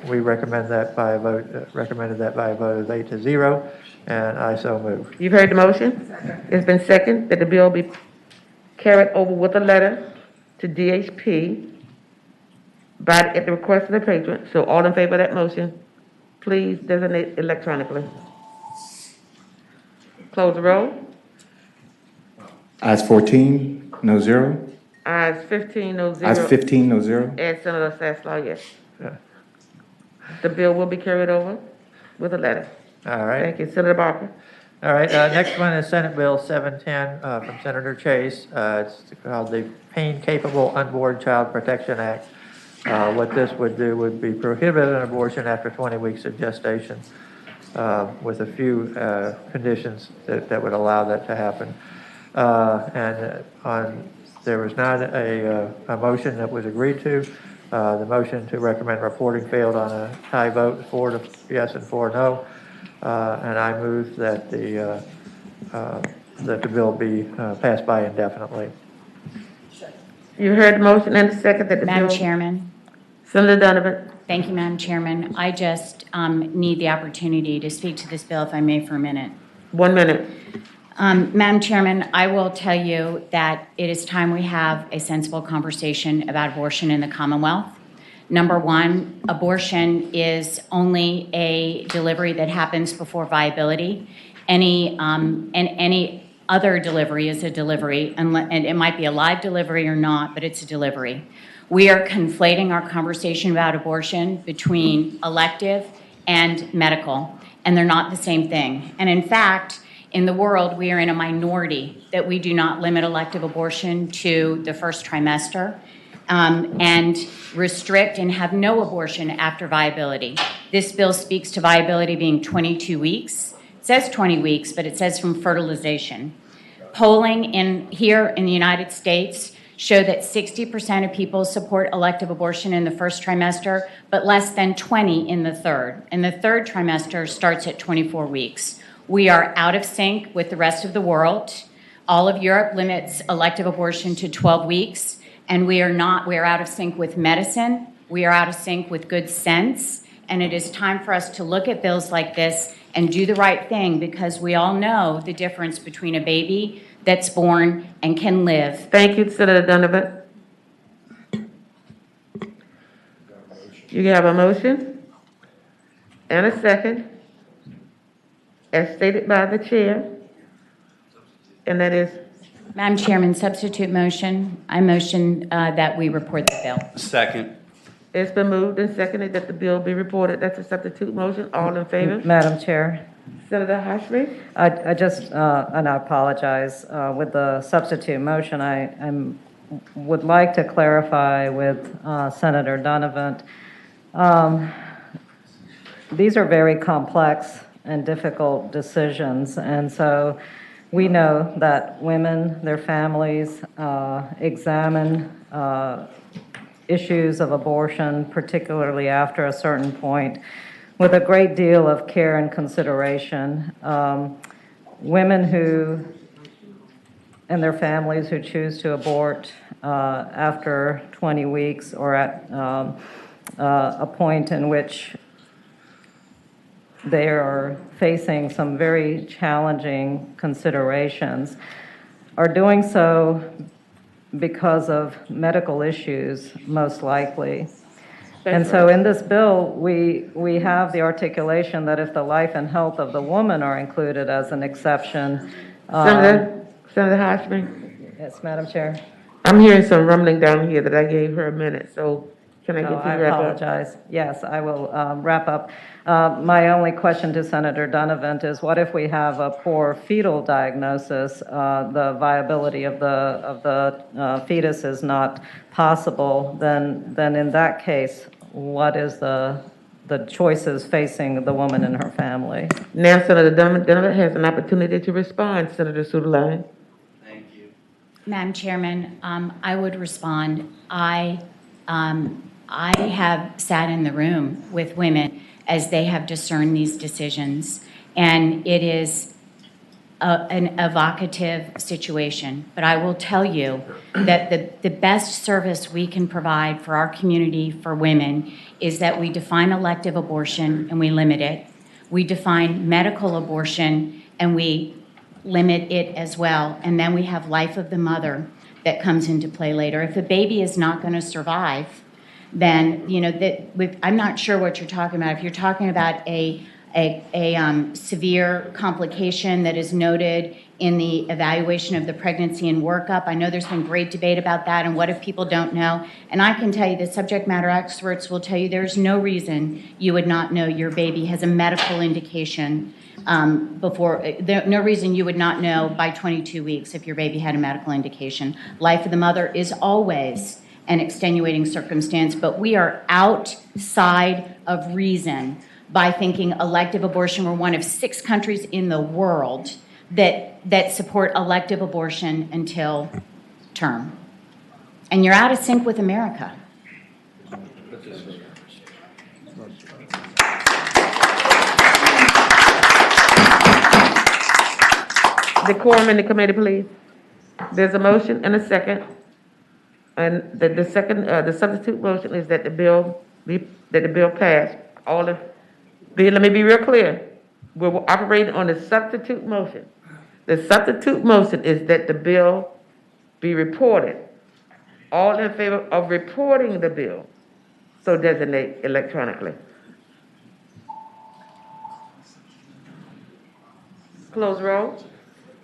we recommended that by a vote of 8-0, and I so move. You've heard the motion. It's been seconded that the bill be carried over with a letter to DHP at the request of the patron. So all in favor of that motion, please designate electronically. Close the roll. Ayes 14, no zero. Ayes 15, no zero. Ayes 15, no zero. And Senator Sasslaw, yes. Yeah. The bill will be carried over with a letter. All right. Thank you. Senator Barker. All right, next one is Senate Bill 710 from Senator Chase. It's called the Pain Capable Unborn Child Protection Act. What this would do would be prohibit an abortion after 20 weeks of gestation with a few conditions that would allow that to happen. There was not a motion that was agreed to. The motion to recommend reporting failed on a tie vote, 4 to yes and 4 no. And I move that the bill be passed by indefinitely. You heard the motion and the second that the bill. Madam Chairman. Senator Donovan. Thank you, Madam Chairman. I just need the opportunity to speak to this bill, if I may, for a minute. 1 minute. Madam Chairman, I will tell you that it is time we have a sensible conversation about abortion in the Commonwealth. Number one, abortion is only a delivery that happens before viability. Any other delivery is a delivery, and it might be a live delivery or not, but it's a delivery. We are conflating our conversation about abortion between elective and medical, and they're not the same thing. And in fact, in the world, we are in a minority that we do not limit elective abortion to the first trimester. And restrict and have no abortion after viability. This bill speaks to viability being 22 weeks. It says 20 weeks, but it says from fertilization. Polling here in the United States show that 60% of people support elective abortion in the first trimester, but less than 20 in the third. And the third trimester starts at 24 weeks. We are out of sync with the rest of the world. All of Europe limits elective abortion to 12 weeks. And we are out of sync with medicine, we are out of sync with good sense, and it is time for us to look at bills like this and do the right thing, because we all know the difference between a baby that's born and can live. Thank you, Senator Donovan. You have a motion and a second, as stated by the chair, and that is. Madam Chairman, substitute motion. I motion that we report the bill. Second. It's been moved and seconded that the bill be reported. That's a substitute motion. All in favor? Madam Chair, Senator Hashmi? I just, and I apologize, with the substitute motion, I would like to clarify with Senator Donovan. These are very complex and difficult decisions, and so we know that women, their families, examine issues of abortion, particularly after a certain point, with a great deal of care and consideration. Women who, and their families who choose to abort after 20 weeks or at a point in which they are facing some very challenging considerations are doing so because of medical issues, most likely. And so in this bill, we have the articulation that if the life and health of the woman are included as an exception. Senator Hashmi, Yes, Madam Chair. I'm hearing some rumbling down here that I gave her a minute, so can I get Oh, you I to wrap up? apologize. Yes, I will wrap up. My only question to Senator Donovan is, what if we have a poor fetal diagnosis? The viability of the fetus is not possible. Then in that case, what is the choices facing the woman and her family? Now Senator Donovan has an opportunity to respond, Senator Sutherland. Madam Chairman, I would respond. I have sat in the room with women as they have discerned these decisions, and it is an evocative situation. But I will tell you that the best service we can provide for our community, for women, is that we define elective abortion and we limit it. We define medical abortion and we limit it as well. And then we have life of the mother that comes into play later. If a baby is not going to survive, then, I'm not sure what you're talking about. If you're talking about a severe complication that is noted in the evaluation of the pregnancy and workup, I know there's been great debate about that, and what if people don't know? And I can tell you that subject matter experts will tell you there's no reason you would not know your baby has a medical indication no reason you would not know by 22 weeks if your baby had a medical indication. Life of the mother is always an extenuating circumstance, but we are outside of reason by thinking elective abortion. We're one of 6 countries in the world that support elective abortion until term. And you're out of sync with America. Decorum in the committee, please. There's a motion and a second. And the substitute motion is that the bill pass. Let me be real clear. We're operating on the substitute motion. The substitute motion is that the bill be reported. All in favor of reporting the bill, so designate electronically. Close roll.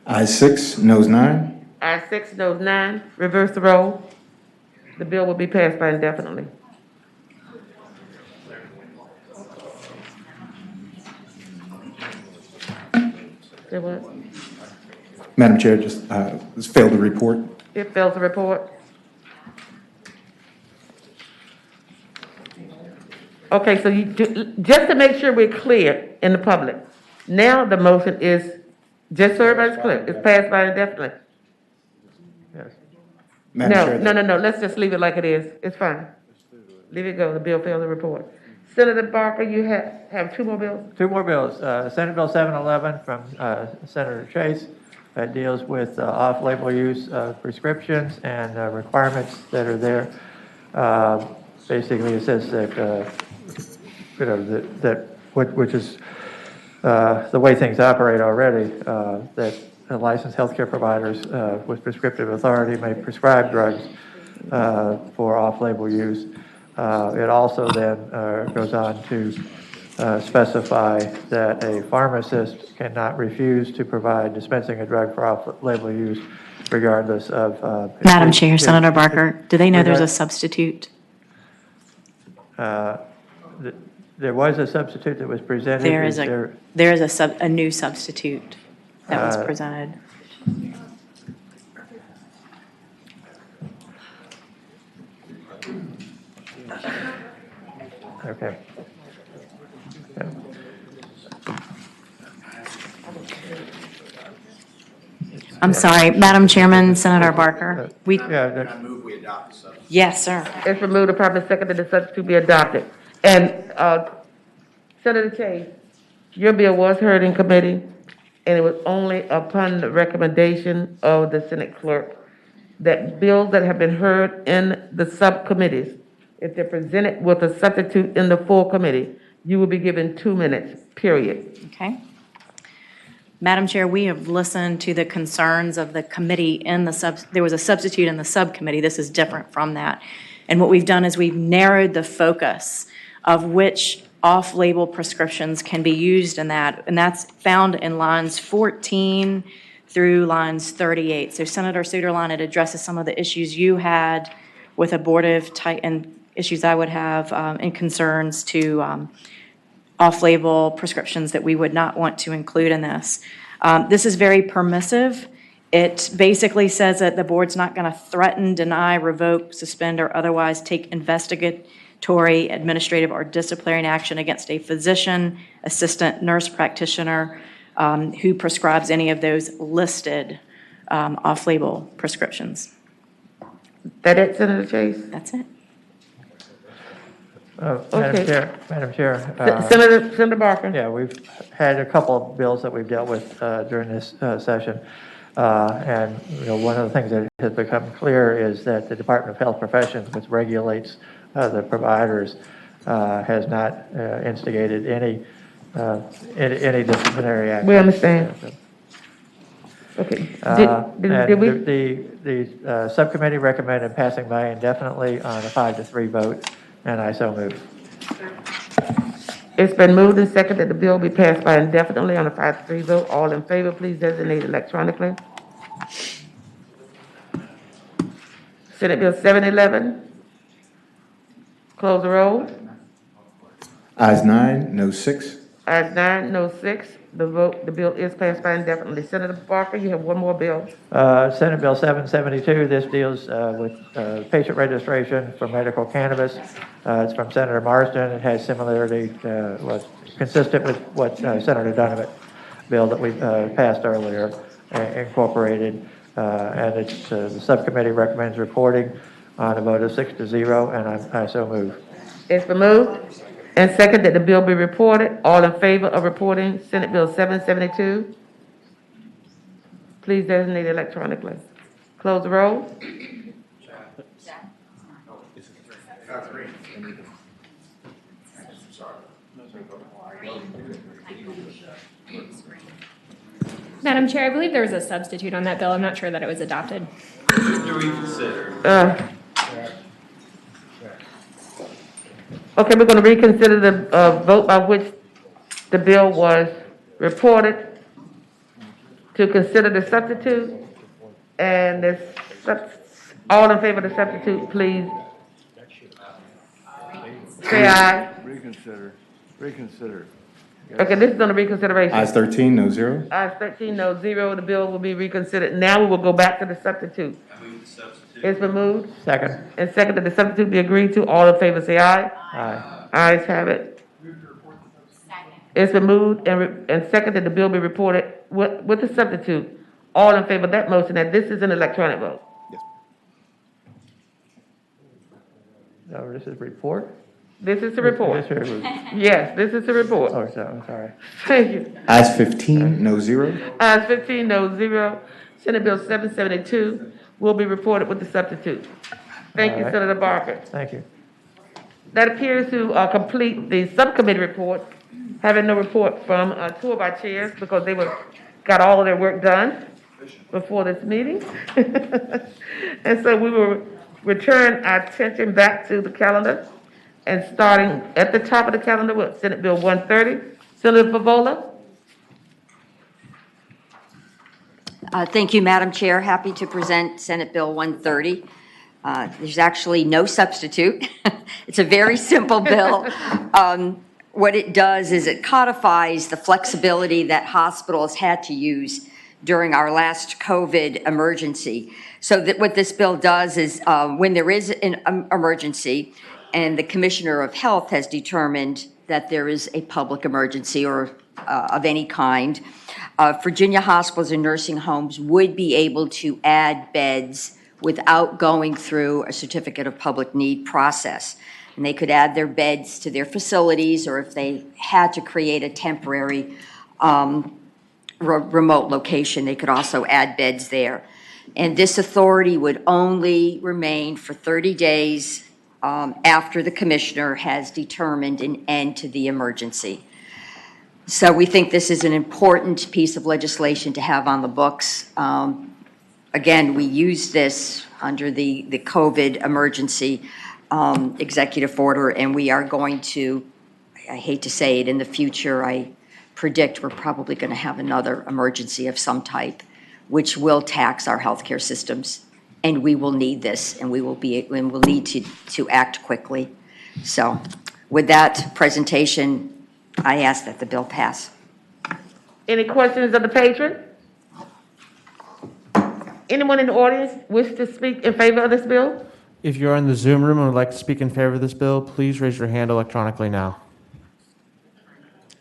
Ayes 6, noes 9. Ayes 6, noes 9. Reverse the roll. The bill will be passed by indefinitely. Say what? Madam Chair, just failed to report. It fails to report. Okay, so just to make sure we're clear in the public, now the motion is, just so everybody's clear, it's passed by indefinitely. Yes. Madam Chair, No, let's just leave it like it is. It's fine. Leave it go, the bill fails to report. Senator Barker, you have 2 more bills? 2 more bills. Senate Bill 711 from Senator Chase that deals with off-label use of prescriptions and requirements that are there. Basically, it says that, which is the way things operate already, that licensed healthcare providers with prescriptive authority may prescribe drugs for off-label use. It also then goes on to specify that a pharmacist cannot refuse to provide dispensing a drug for off-label use regardless of. Madam Chair, Senator Barker, do they know there's a substitute? There was a substitute that was presented. There is a new substitute that was presented. Okay. Yeah. I'm sorry, Madam Chairman, Senator Barker. Yes, sir. It's been moved and properly seconded that the substitute be adopted. And Senator Chase, your bill was heard in committee, and it was only upon the recommendation of the Senate clerk that bills that have been heard in the subcommittees, if they're presented with a substitute in the full committee, you will be given 2 minutes, period. Okay. Madam Chair, we have listened to the concerns of the committee in there was a substitute in the subcommittee. This is different from that. And what we've done is we've narrowed the focus of which off-label prescriptions can be used in that, and that's found in lines 14 through lines 38. So Senator Suderline, it addresses some of the issues you had with abortive and issues I would have and concerns to off-label prescriptions that we would not want to include in this. This is very permissive. It basically says that the board's not going to threaten, deny, revoke, suspend, or otherwise take investigatory, administrative, or disciplinary action against a physician, assistant, nurse practitioner who prescribes any of those listed off-label prescriptions. That it, Senator Chase? That's it. Okay. Madam Chair. Senator Barker? Yeah, we've had a couple of bills that we've dealt with during this session. And, one of the things that has become clear is that the Department of Health Professions, which regulates the providers, has not instigated any disciplinary action. We understand. Okay. Did we? The subcommittee recommended passing by indefinitely on a 5-3 vote, and I so move. It's been moved and seconded that the bill be passed by indefinitely on a 5-3 vote. All in favor, please designate electronically. Senate Bill 711. Close the roll. Ayes 9, no 6. Ayes 9, no 6. The bill is passed by indefinitely. Senator Barker, you have one more bill. Senate Bill 772, this deals with patient registration for medical cannabis. It's from Senator Marsden. It has similarity, was consistent with what Senator Donovan bill that we passed earlier incorporated. And it's the subcommittee recommends reporting on a vote of 6-0, and I so move. It's been moved and seconded that the bill be reported. All in favor of reporting Senate Bill 772? Please designate electronically. Close the roll. Madam Chair, I believe there was a substitute on that bill. I'm not sure that it was adopted. Okay, we're going to reconsider the vote by which the bill was reported to consider the substitute. And all in favor of the substitute, please say aye. Reconsider. Okay, this is on the reconsideration. Ayes 13, no 0. Ayes 13, no 0. The bill will be reconsidered. Now we will go back to the substitute. It's been moved. Second. And second that the substitute be agreed to. All in favor say aye. Aye. Ayes have it. It's been moved and second that the bill be reported with the substitute. All in favor of that motion, that this is an electronic vote. No, this is report? This is the report. This is- Yes, this is the report. Oh, so, I'm sorry. Thank you. Ayes 15, no 0. Ayes 15, no 0. Senate Bill 772 will be reported with the substitute. Thank you, All right. Senator Barker. Thank you. That appears to complete the subcommittee report, having no report from two of our chairs because they got all of their work done before this meeting. And so we will return our attention back to the calendar and starting at the top of the calendar with Senate Bill 130. Senator Favola. Thank you, Madam Chair. Happy to present Senate Bill 130. There's actually no substitute. It's a very simple bill. What it does is it codifies the flexibility that hospitals had to use during our last COVID emergency. So that what this bill does is when there is an emergency and the Commissioner of Health has determined that there is a public emergency or of any kind, Virginia hospitals and nursing homes would be able to add beds without going through a certificate of public need process. And they could add their beds to their facilities, or if they had to create a temporary remote location, they could also add beds there. And this authority would only remain for 30 days after the commissioner has determined an end to the emergency. So we think this is an important piece of legislation to have on the books. Again, we used this under the COVID emergency executive order, and we are going to, I hate to say it, in the future, I predict we're probably going to have another emergency of some type, which will tax our healthcare systems, and we will need this, and we will need to act quickly. So with that presentation, I ask that the bill pass. Any questions of the patron? Anyone in the audience wish to speak in favor of this bill? If you're in the Zoom room and would like to speak in favor of this bill, please raise your hand electronically now.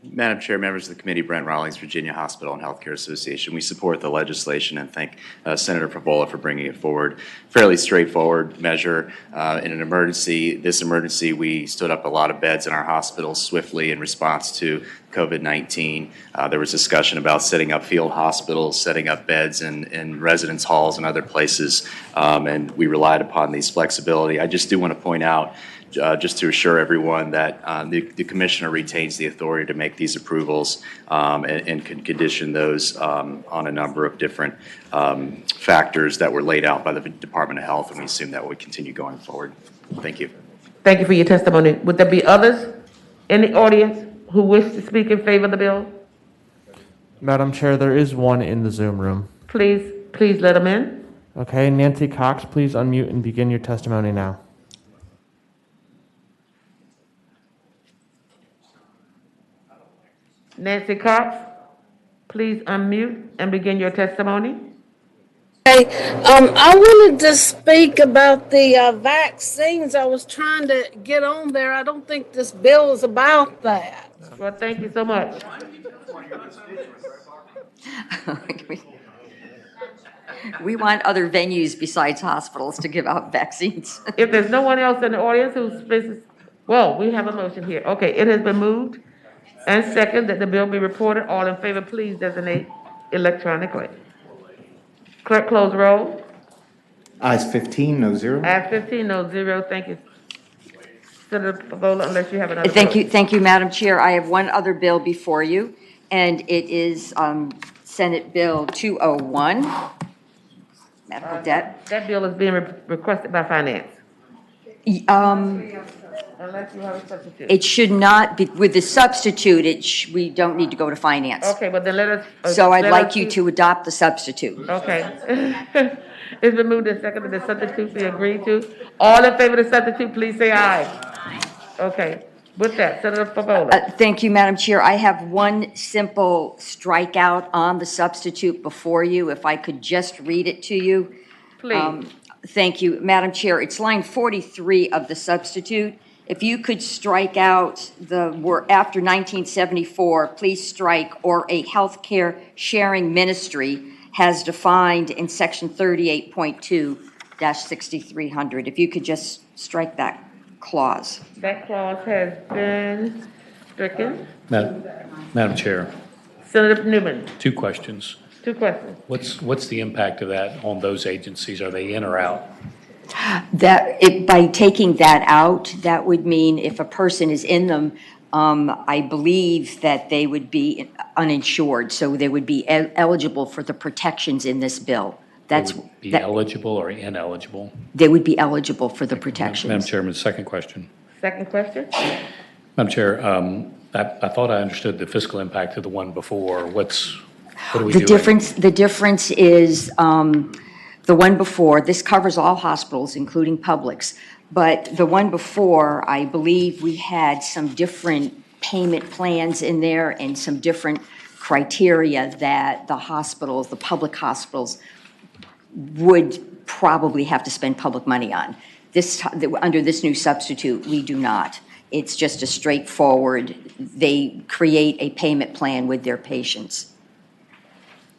Madam Chair, members of the committee, Brent Rawlings, Virginia Hospital and Healthcare Association. We support the legislation and thank Senator Favola for bringing it forward. Fairly straightforward measure in an emergency. This emergency, we stood up a lot of beds in our hospitals swiftly in response to COVID-19. There was discussion about setting up field hospitals, setting up beds in residence halls and other places, and we relied upon these flexibility. I just do want to point out, just to assure everyone that the commissioner retains the authority to make these approvals and can condition those on a number of different factors that were laid out by the Department of Health, and we assume that will continue going forward. Thank you. Thank you for your testimony. Would there be others in the audience who wish to speak in favor of the bill? Madam Chair, there is one in the Zoom room. Please let them in. Okay, Nancy Cox, please unmute and begin your testimony now. Nancy Cox, please unmute and begin your testimony. I wanted to speak about the vaccines. I was trying to get on there. I don't think this bill is about that. Well, thank you so much. We want other venues besides hospitals to give out vaccines. If there's no one else in the audience who's business, well, we have a motion here. Okay, it has been moved and second that the bill be reported. All in favor, please designate electronically. Clerk, close roll. Ayes 15, no zero. Ayes 15, no zero. Thank you. Senator Favola, unless you have another. Thank you, Madam Chair. I have one other bill before you, and it is Senate Bill 201, medical debt. That bill is being requested by Finance. Unless you have a substitute. It should not be, with the substitute, we don't need to go to Finance. Okay, but then let us. So I'd like you to adopt the substitute. Okay. It's been moved and seconded that the substitute be agreed to. All in favor of the substitute, please say aye. Aye. Okay. With that, Senator Favola. Thank you, Madam Chair. I have one simple strikeout on the substitute before you. If I could just read it to you. Please. Thank you, Madam Chair. It's line 43 of the substitute. If you could strike out the word after 1974, please strike or a healthcare sharing ministry has defined in section 38.2-6300. If you could just strike that clause. That clause has been stricken. Madam Chair, Senator Newman, two questions. two questions. What's the impact of that on those agencies? Are they in or out? By taking that out, that would mean if a person is in them, I believe that they would be uninsured, so they would be eligible for the protections in this bill. They would be eligible or ineligible? They would be eligible for the protections. Madam Chairman, second question. Second question? Madam Chair, I thought I understood the fiscal impact of the one before. What are we doing? The difference is the one before, this covers all hospitals, including publics, but the one before, I believe we had some different payment plans in there and some different criteria that the hospitals, the public hospitals, would probably have to spend public money on. Under this new substitute, we do not. It's just a straightforward, they create a payment plan with their patients.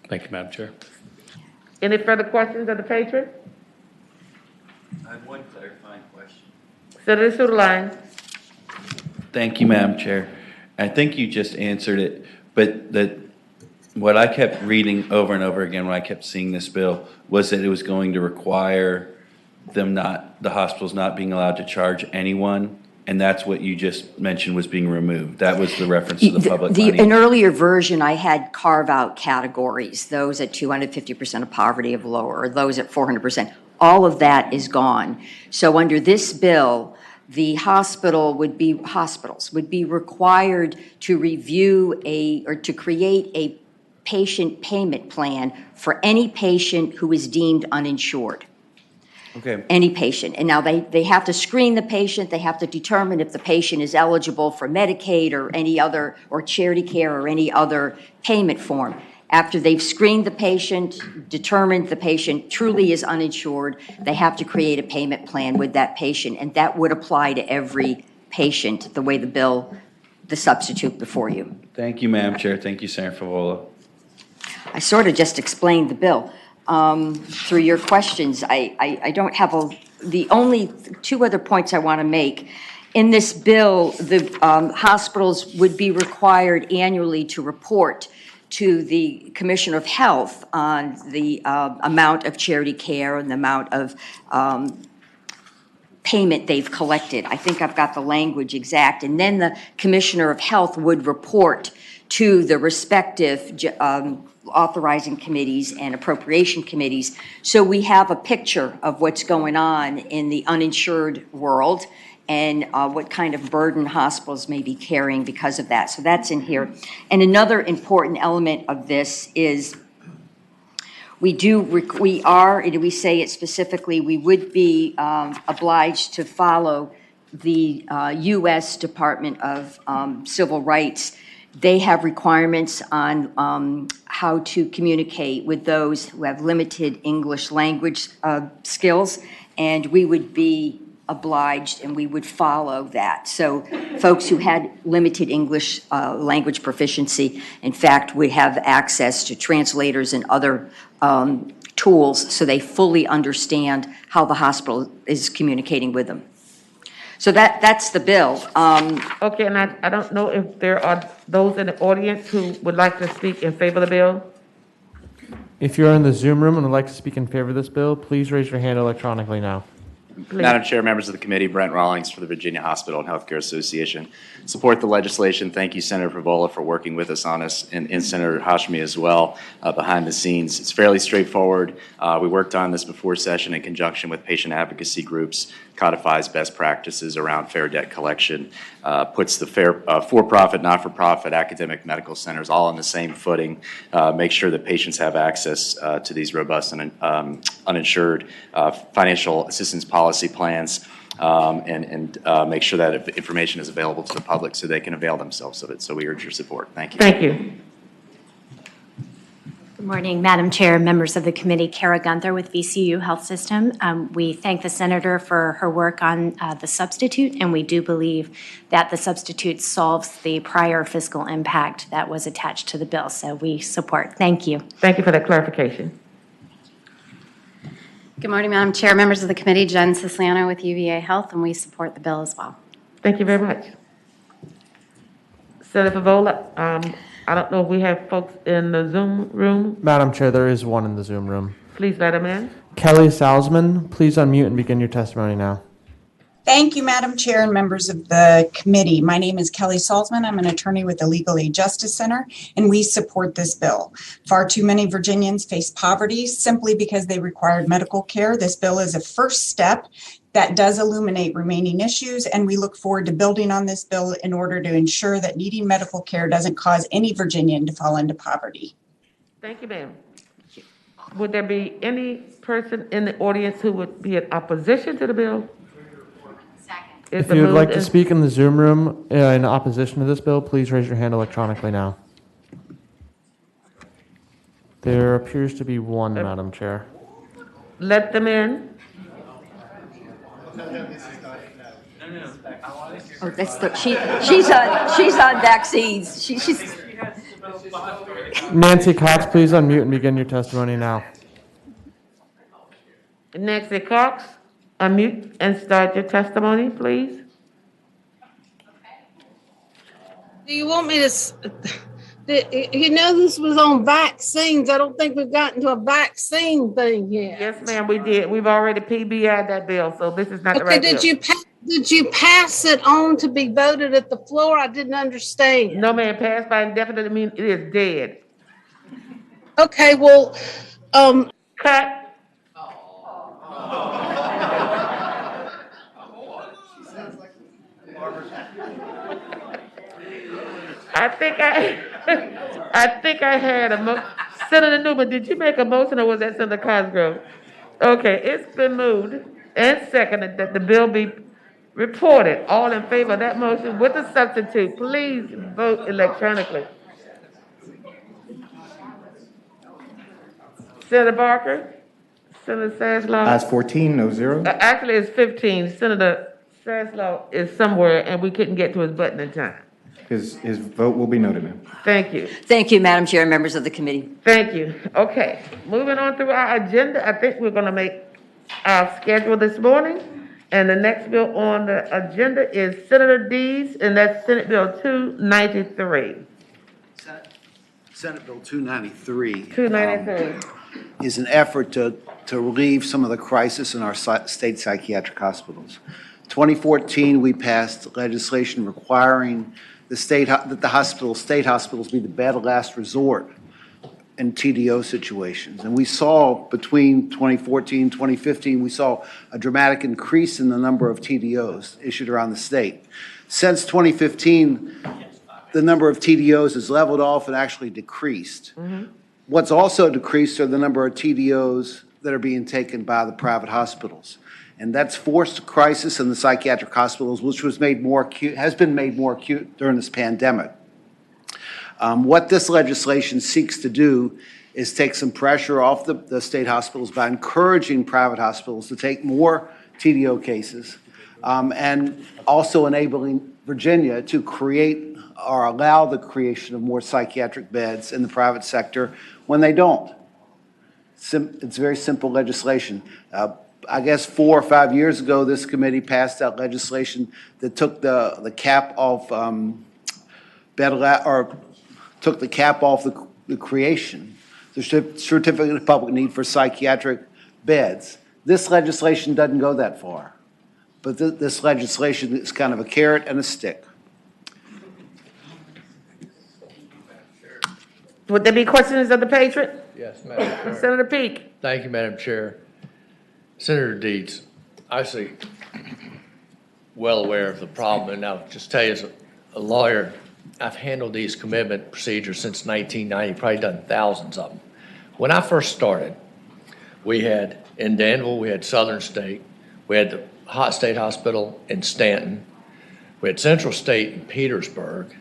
Thank you, Madam Chair. Any further questions of the patron? I have one clarifying question. Senator Suderline. Thank you, Madam Chair. I think you just answered it, but what I kept reading over and over again when I kept seeing this bill was that it was going to require the hospitals not being allowed to charge anyone and that's what you just mentioned was being removed. That was the reference to the public money. An earlier version, I had carve-out categories, those at 250% of poverty of lower, or those at 400%. All of that is gone. So under this bill, the hospitals would be required to review or to create a patient payment plan for any patient who is deemed uninsured. Okay. Any patient. And now they have to screen the patient. They have to determine if the patient is eligible for Medicaid or any other, or charity care or any other payment form. After they've screened the patient, determined the patient truly is uninsured, they have to create a payment plan with that patient. And that would apply to every patient, the way the substitute before you. Thank you, Madam Chair. Thank you, Senator Favola. I sort of just explained the bill. Through your questions, I don't have the only two other points I want to make. In this bill, the hospitals would be required annually to report to the Commissioner of Health on the amount of charity care and the amount of payment they've collected. I think I've got the language exact. And then the Commissioner of Health would report to the respective authorizing committees and appropriation committees. So we have a picture of what's going on in the uninsured world and what kind of burden hospitals may be carrying because of that. So that's in here. And another important element of this is we say it specifically, we would be obliged to follow the U.S. Department of Civil Rights. They have requirements on how to communicate with those who have limited English language skills, and we would be obliged and we would follow that. So folks who had limited English language proficiency, in fact, would have access to translators and other tools so they fully understand how the hospital is communicating with them. So that's the bill. Okay, and I don't know if there are those in the audience who would like to speak in favor of the bill. If you're in the Zoom room and would like to speak in favor of this bill, please raise your hand electronically now. Please. Madam Chair, members of the committee, Brent Rawlings for the Virginia Hospital and Healthcare Association. Support the legislation. Thank you, Senator Favola, for working with us on this, and Senator Hashmi as well behind the scenes. It's fairly straightforward. We worked on this before session in conjunction with patient advocacy groups, codifies best practices around fair debt collection, puts the for-profit, not-for-profit, academic medical centers all on the same footing, make sure that patients have access to these robust and uninsured financial assistance policy plans, and make sure that information is available to the public so they can avail themselves of it. So we urge your support. Thank you. Thank you. Good morning, Madam Chair, members of the committee. Kara Gunther with VCU Health System. We thank the Senator for her work on the substitute, and we do believe that the substitute solves the prior fiscal impact that was attached to the bill. So we support. Thank you. Thank you for that clarification. Good morning, Madam Chair, members of the committee. Jen Siciliano with UVA Health, and we support the bill as well. Thank you very much. Senator Favola, I don't know if we have folks in the Zoom room. Madam Chair, there is one in the Zoom room. Please let them in. Kelly Salzman, please unmute and begin your testimony now. Thank you, Madam Chair and members of the committee. My name is Kelly Salzman. I'm an attorney with the Legal Aid Justice Center, and we support this bill. Far too many Virginians face poverty simply because they required medical care. This bill is a first step that does illuminate remaining issues, and we look forward to building on this bill in order to ensure that needing medical care doesn't cause any Virginian to fall into poverty. Thank you, ma'am. Would there be any person in the audience who would be in opposition to the bill? If you would like to speak in the Zoom room in opposition to this bill, please raise your hand electronically now. There appears to be one, Madam Chair. Let them in. Oh, she's on vaccines. She's Nancy Cox, please unmute and begin your testimony now. Nancy Cox, unmute and start your testimony, please. Do you want me to, you know, this was on vaccines. I don't think we've gotten to a vaccine thing yet. Yes, ma'am, we did. We've already PBI'd that bill, so this is not the right bill. Did you pass Did you pass it on to be voted at the floor? I didn't understand. No, ma'am, passed by indefinite means it is dead. Okay, well, Cut. I think I think I had Senator Newman, did you make a motion or was that Senator Cosgrove? Okay, it's been moved and seconded that the bill be reported. All in favor of that motion with the substitute, please vote electronically. Senator Barker? Senator Saslaw? Ayes 14, no zero. Actually, it's 15. Senator Saslaw is somewhere and we couldn't get to his button in time. His vote will be noted, ma'am. Thank you. Thank you, Madam Chair and members of the committee. Thank you. Okay, moving on through our agenda, I think we're gonna make our schedule this morning. And the next bill on the agenda is Senator Deeds, and that's Senate Bill 293. Senate Bill 293. 293. Is an effort to relieve some of the crisis in our state psychiatric hospitals. 2014, we passed legislation requiring state hospitals be the bed of last resort in TDO situations. And we saw between 2014 and 2015, we saw a dramatic increase in the number of TDOs issued around the state. Since 2015, the number of TDOs has leveled off and actually decreased. What's also decreased are the number of TDOs that are being taken by the private hospitals. And that's forced a crisis in the psychiatric hospitals, which was made more acute, has been made more acute during this pandemic. What this legislation seeks to do is take some pressure off the state hospitals by encouraging private hospitals to take more TDO cases, and also enabling Virginia to create or allow the creation of more psychiatric beds in the private sector when they don't. It's very simple legislation. I guess 4 or 5 years ago, this committee passed out legislation that took the cap off took the cap off the creation, the certificate of public need for psychiatric beds. This legislation doesn't go that far, but this legislation is kind of a carrot and a stick. Would there be questions of the patriot? Yes, Madam Chair. Senator Peake. Thank you, Madam Chair. Senator Deeds, obviously well aware of the problem, and I'll just tell you as a lawyer, I've handled these commitment procedures since 1990, probably done thousands of them. When I first started, we had in Danville, we had Southern State, we had the State Hospital in Stanton, we had Central State in Petersburg,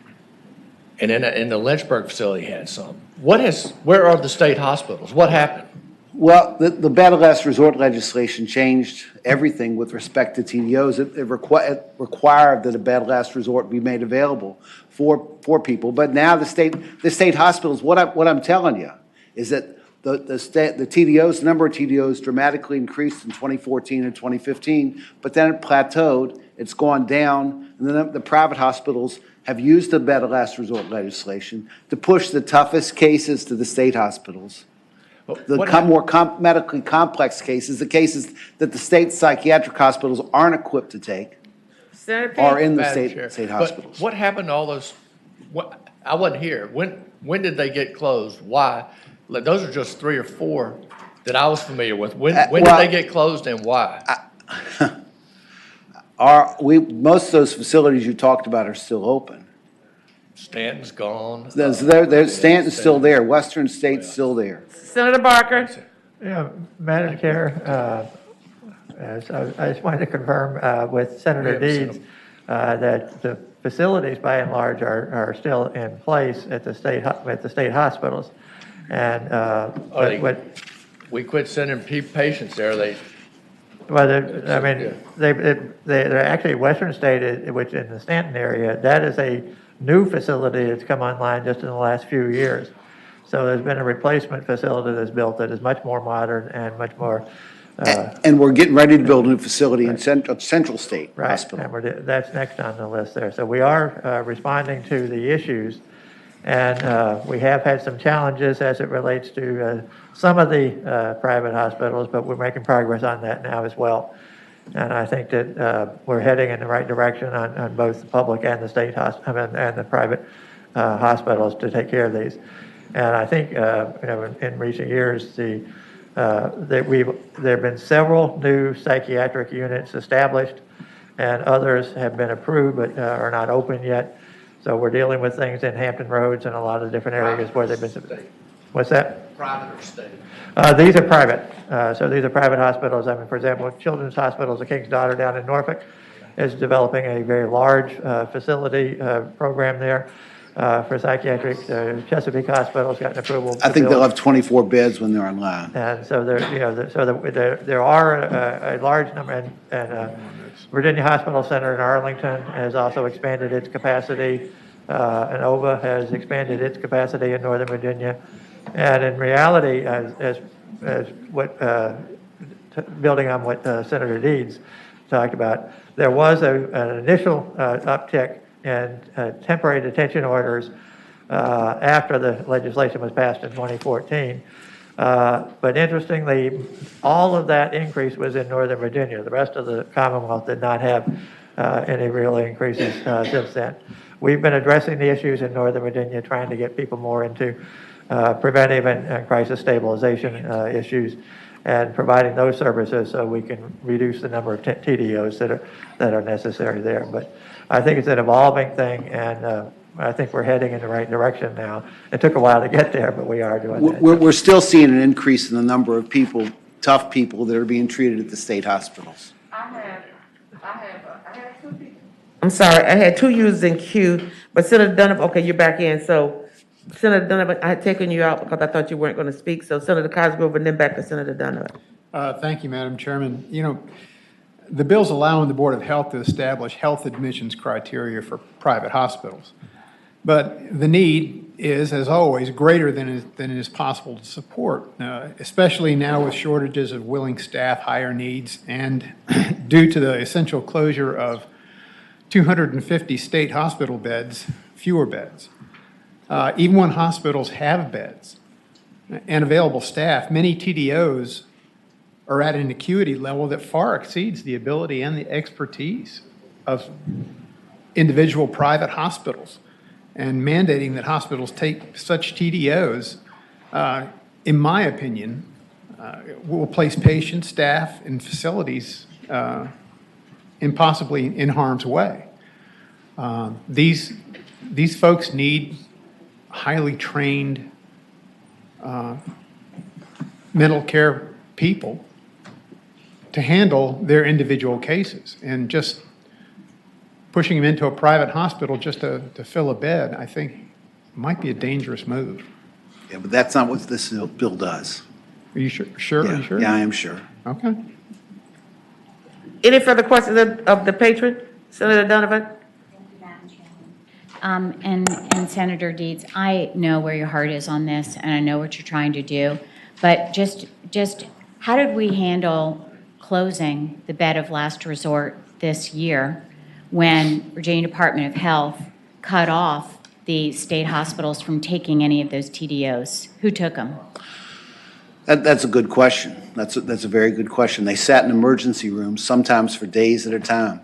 and in the Lynchburg facility had some. Where are the state hospitals? What happened? Well, the bed of last resort legislation changed everything with respect to TDOs. It required that a bed of last resort be made available for people. But now the state hospitals, what I'm telling you is that the TDOs, the number of TDOs dramatically increased in 2014 and 2015, but then it plateaued, it's gone down, and then the private hospitals have used the bed of last resort legislation to push the toughest cases to the state hospitals. The medically complex cases, the cases that the state psychiatric hospitals aren't equipped to take, are in the state hospitals. But what happened to all those? I wasn't here. When did they get closed? Why? Those are just 3 or 4 that I was familiar with. When did they get closed and why? Most of those facilities you talked about are still open. Stanton's gone. Stanton's still there. Western State's still there. Senator Barker. Yeah, Madam Chair, I just wanted to confirm with Senator Deeds that the facilities, by and large, are still in place at the state hospitals, and we quit sending patients there. They're actually Western State, which in the Stanton area, that is a new facility that's come online just in the last few years. So there's been a replacement facility that's built that is much more modern and much more. And we're getting ready to build a new facility in Central State Hospital. And that's next on the list there. So we are responding to the issues, and we have had some challenges as it relates to some of the private hospitals, but we're making progress on that now as well. And I think that we're heading in the right direction on both the public and the state and the private hospitals to take care of these. And I think, in recent years, there have been several new psychiatric units established, and others have been approved but are not open yet. So we're dealing with things in Hampton Roads and a lot of different areas where they've been. What's that? Private or state? These are private. So these are private hospitals. I mean, for example, Children's Hospitals, the King's Daughter down in Norfolk is developing a very large facility program there for psychiatric. Chesapeake Hospital's got an approval. I think they'll have 24 beds when they're online. And so there are a large number, and Virginia Hospital Center in Arlington has also expanded its capacity. And OVA has expanded its capacity in Northern Virginia. And in reality, as what, building on what Senator Deeds talked about, there was an initial uptick in temporary detention orders after the legislation was passed in 2014. But interestingly, all of that increase was in Northern Virginia. The rest of the Commonwealth did not have any real increases since then. We've been addressing the issues in Northern Virginia, trying to get people more into preventive and crisis stabilization issues, and providing those services so we can reduce the number of TDOs that are necessary there. But I think it's an evolving thing, and I think we're heading in the right direction now. It took a while to get there, but we are doing that. We're still seeing an increase in the number of people, tough people, that are being treated at the state hospitals. I'm sorry, I had two users in queue, but Senator Donovan, okay, you're back in. So Senator Donovan, I had taken you out because I thought you weren't going to speak. So Senator Cosgrove and then back to Senator Donovan. Thank you, Madam Chairman. You know, the bill's allowing the Board of Health to establish health admissions criteria for private hospitals. But the need is, as always, greater than it is possible to support, especially now with shortages of willing staff, higher needs, and due to the essential closure of 250 state hospital beds, fewer beds. Even when hospitals have beds and available staff, many TDOs are at an acuity level that far exceeds the ability and the expertise of individual private hospitals. And mandating that hospitals take such TDOs, in my opinion, will place patients, staff, and facilities and possibly in harm's way. These folks need highly trained mental care people to handle their individual cases, and just pushing them into a private hospital just to fill a bed, I think, might be a dangerous move. Yeah, but that's not what this bill does. Are you sure? Yeah, Are you sure? yeah, I am sure. Okay. Any further questions of the patron? Senator Donovan? And Senator Deeds, I know where your heart is on this, and I know what you're trying to do, but just how did we handle closing the bed of last resort this year when Virginia Department of Health cut off the state hospitals from taking any of those TDOs? Who took them? That's a good question. That's a very good question. They sat in emergency rooms, sometimes for days at a time.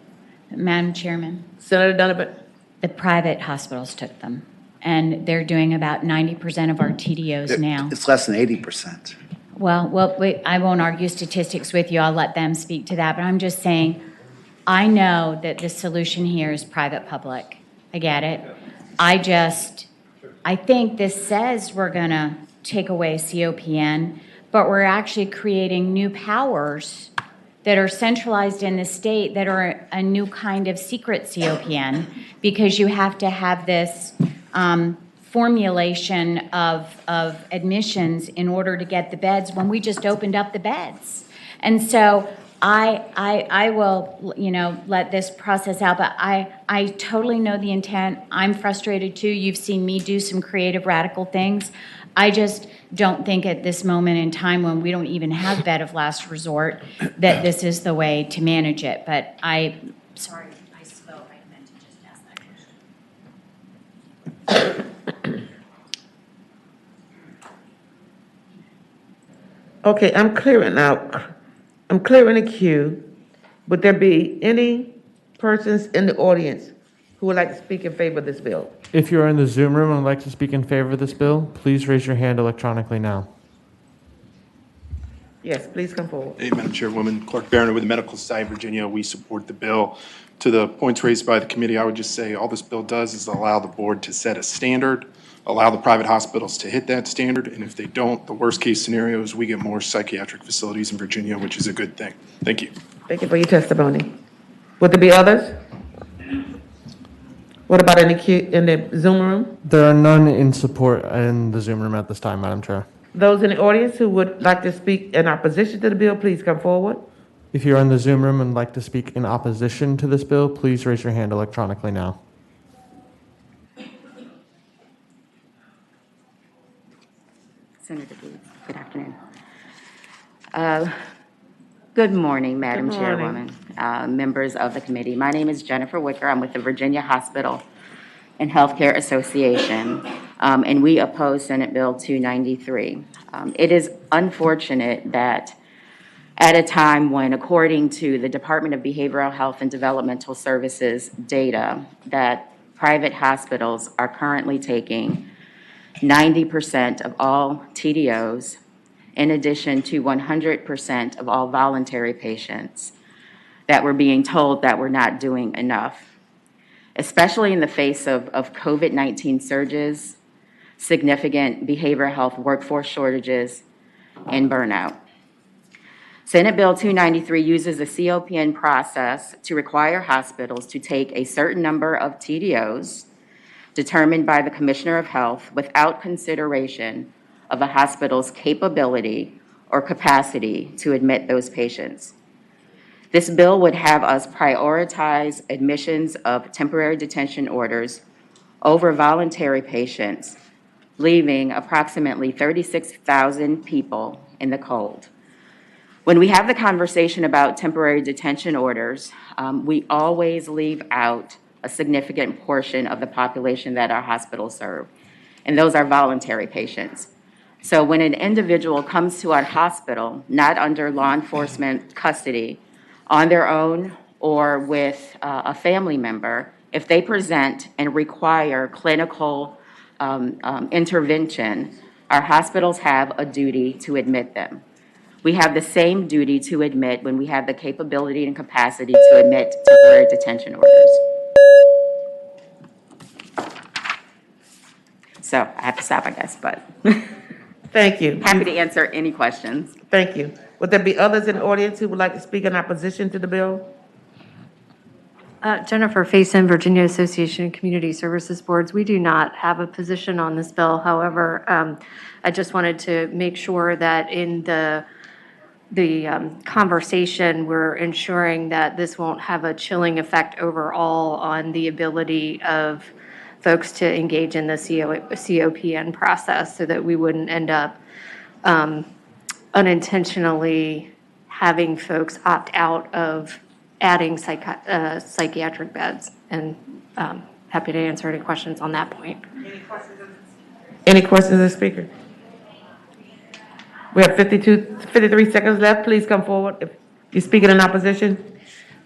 Madam Chairman? Senator Donovan? The private hospitals took them, and they're doing about 90% of our TDOs now. It's less than 80%. Well, wait, I won't argue statistics with you. I'll let them speak to that. But I'm just saying, I know that the solution here is private-public. I get it. I think this says we're going to take away COPN, but we're actually creating new powers that are centralized in the state that are a new kind of secret COPN, because you have to have this formulation of admissions in order to get the beds when we just opened up the beds. And so I will, let this process out, but I totally know the intent. I'm frustrated too. You've seen me do some creative, radical things. I just don't think at this moment in time, when we don't even have bed of last resort, that this is the way to manage it. But sorry, I spoke. I meant to just ask that question. Okay, I'm clearing the queue. Would there be any persons in the audience who would like to speak in favor of this bill? If you are in the Zoom room and would like to speak in favor of this bill, please raise your hand electronically now. Yes, please come forward. Hey, Madam Chairwoman, Clark Barron with the Medical Society of Virginia. We support the bill. To the points raised by the committee, I would just say all this bill does is allow the board to set a standard, allow the private hospitals to hit that standard, and if they don't, the worst-case scenario is we get more psychiatric facilities in Virginia, which is a good thing. Thank you. Thank you for your testimony. Would there be others? What about in the Zoom room? There are none in support in the Zoom room at this time, Madam Chair. Those in the audience who would like to speak in opposition to the bill, please come forward. If you are in the Zoom room and would like to speak in opposition to this bill, please raise your hand electronically now. Senator Deeds, good afternoon. Good morning, Madam Good morning. Chairwoman, members of the committee. My name is Jennifer Wicker. I'm with the Virginia Hospital and Healthcare Association, and we oppose Senate Bill 293. It is unfortunate that at a time when, according to the Department of Behavioral Health and Developmental Services data, that private hospitals are currently taking 90% of all TDOs, in addition to 100% of all voluntary patients, that we're being told that we're not doing enough, especially in the face of COVID-19 surges, significant behavioral health workforce shortages, and burnout. Senate Bill 293 uses the COPN process to require hospitals to take a certain number of TDOs determined by the Commissioner of Health without consideration of a hospital's capability or capacity to admit those patients. This bill would have us prioritize admissions of temporary detention orders over voluntary patients, leaving approximately 36,000 people in the cold. When we have the conversation about temporary detention orders, we always leave out a significant portion of the population that our hospitals serve, and those are voluntary patients. So when an individual comes to our hospital, not under law enforcement custody, on their own or with a family member, if they present and require clinical intervention, our hospitals have a duty to admit them. We have the same duty to admit when we have the capability and capacity to admit temporary detention orders. So I have to stop, I guess, but Thank you. happy to answer any questions. Thank you. Would there be others in the audience who would like to speak in opposition to the bill? Jennifer Faison, Virginia Association of Community Services Boards. We do not have a position on this bill. However, I just wanted to make sure that in the conversation, we're ensuring that this won't have a chilling effect overall on the ability of folks to engage in the COPN process, so that we wouldn't end up unintentionally having folks opt out of adding psychiatric beds. And happy to answer any questions on that point. Any questions of the speaker? We have 53 seconds left. Please come forward if you're speaking in opposition.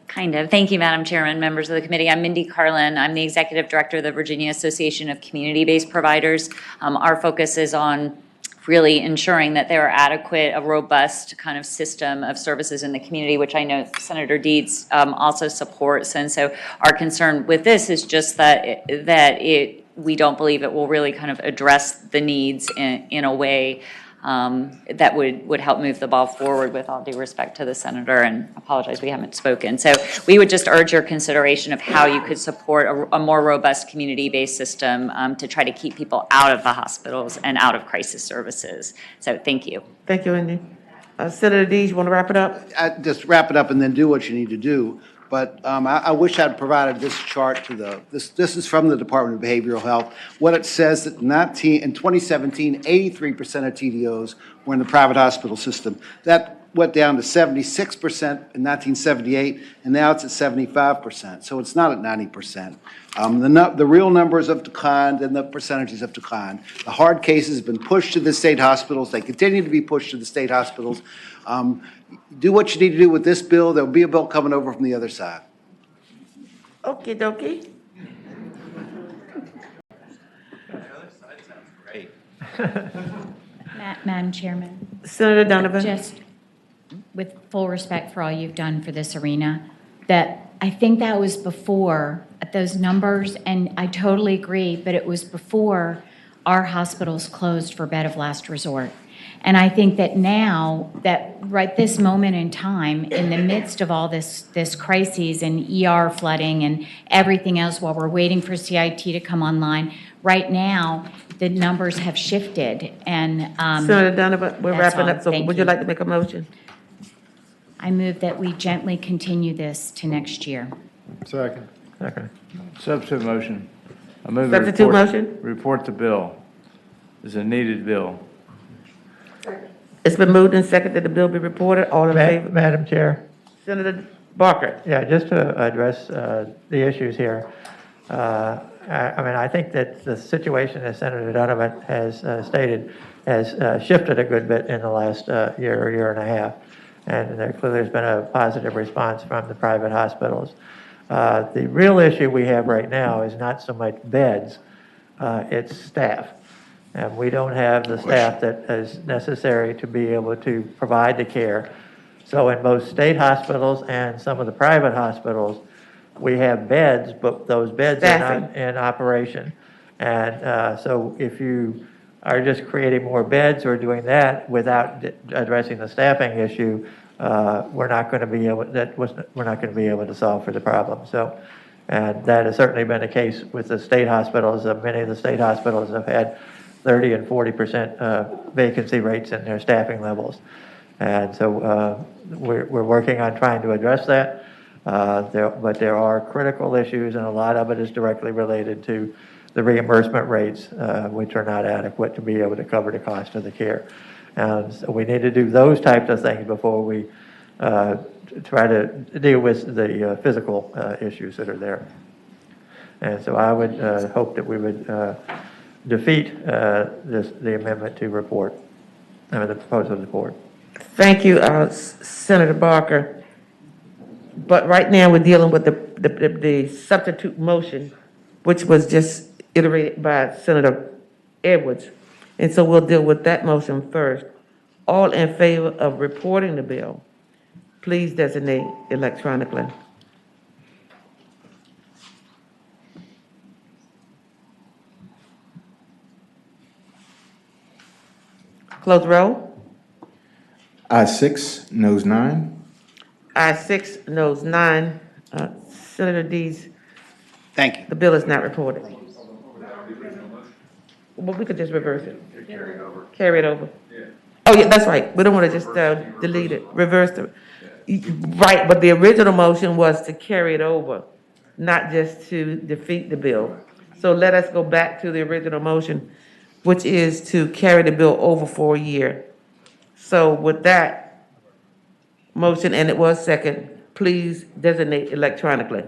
Kind of. Thank you, Madam Chairman, members of the committee. I'm Mindy Carlin. I'm the Executive Director of the Virginia Association of Community-Based Providers. Our focus is on really ensuring that there are adequate, a robust kind of system of services in the community, which I know Senator Deeds also supports. And so our concern with this is just that we don't believe it will really kind of address the needs in a way that would help move the ball forward, with all due respect to the senator, and apologize we haven't spoken. So we would just urge your consideration of how you could support a more robust community-based system to try to keep people out of the hospitals and out of crisis services. So thank you. Thank you, Indy. Senator Dees, you want to wrap it up? Just wrap it up and then do what you need to do. But I wish I'd provided this chart to this is from the Department of Behavioral Health. What it says that in 2017, 83% of TDOs were in the private hospital system. That went down to 76% in 1978, and now it's at 75%. So it's not at 90%. The real numbers have declined and the percentages have declined. The hard cases have been pushed to the state hospitals. They continue to be pushed to the state hospitals. Do what you need to do with this bill. There'll be a bill coming over from the other side. Okey dokey. Madam Chairman. Senator Donovan. Just with full respect for all you've done for this arena, that I think that was before those numbers, and I totally agree, but it was before our hospitals closed for bed of last resort. And I think that now, that right this moment in time, in the midst of all this crises and ER flooding and everything else while we're waiting for CIT to come online, right now, the numbers have shifted. And Senator Donovan, we're that's wrapping all. up, so Thank would you like to make a motion? I move that we gently continue this to next year. Second. Okay. Substitute motion. I move Substitute motion? Report the bill. It's a needed bill. It's been moved and seconded that the bill be reported. All in favor? Madam Chair. Senator Barker. Yeah, just to address the issues here. I mean, I think that the situation that Senator Donovan has stated has shifted a good bit in the last year and a half. And there clearly has been a positive response from the private hospitals. The real issue we have right now is not so much beds, it's staff. And we don't have the staff that is necessary to be able to provide the care. So in both state hospitals and some of the private hospitals, we have beds, but those beds are not in operation. And so if you are just creating more beds or doing that without addressing the staffing issue, we're not going to be able, we're not going to be able to solve for the problem. So, and that has certainly been the case with the state hospitals. Many of the state hospitals have had 30 and 40% vacancy rates in their staffing levels. And so we're working on trying to address that. But there are critical issues, and a lot of it is directly related to the reimbursement rates, which are not adequate to be able to cover the cost of the care. And so we need to do those types of things before we try to deal with the physical issues that are there. And so I would hope that we would defeat the amendment to report, the proposal of the board. Thank you, Senator Barker. But right now, we're dealing with the substitute motion, which was just iterated by Senator Edwards. And so we'll deal with that motion first. All in favor of reporting the bill, please designate electronically. Close roll. Ayes 6, noes 9. Ayes 6, noes 9. Senator Dees. Thank you. The bill is not reported. Well, we could just reverse it. Carry it over. Oh, yeah, that's right. We don't want to just delete it, reverse it. Right, but the original motion was to carry it over, not just to defeat the bill. So let us go back to the original motion, which is to carry the bill over for a year. So with that motion, and it was second, please designate electronically.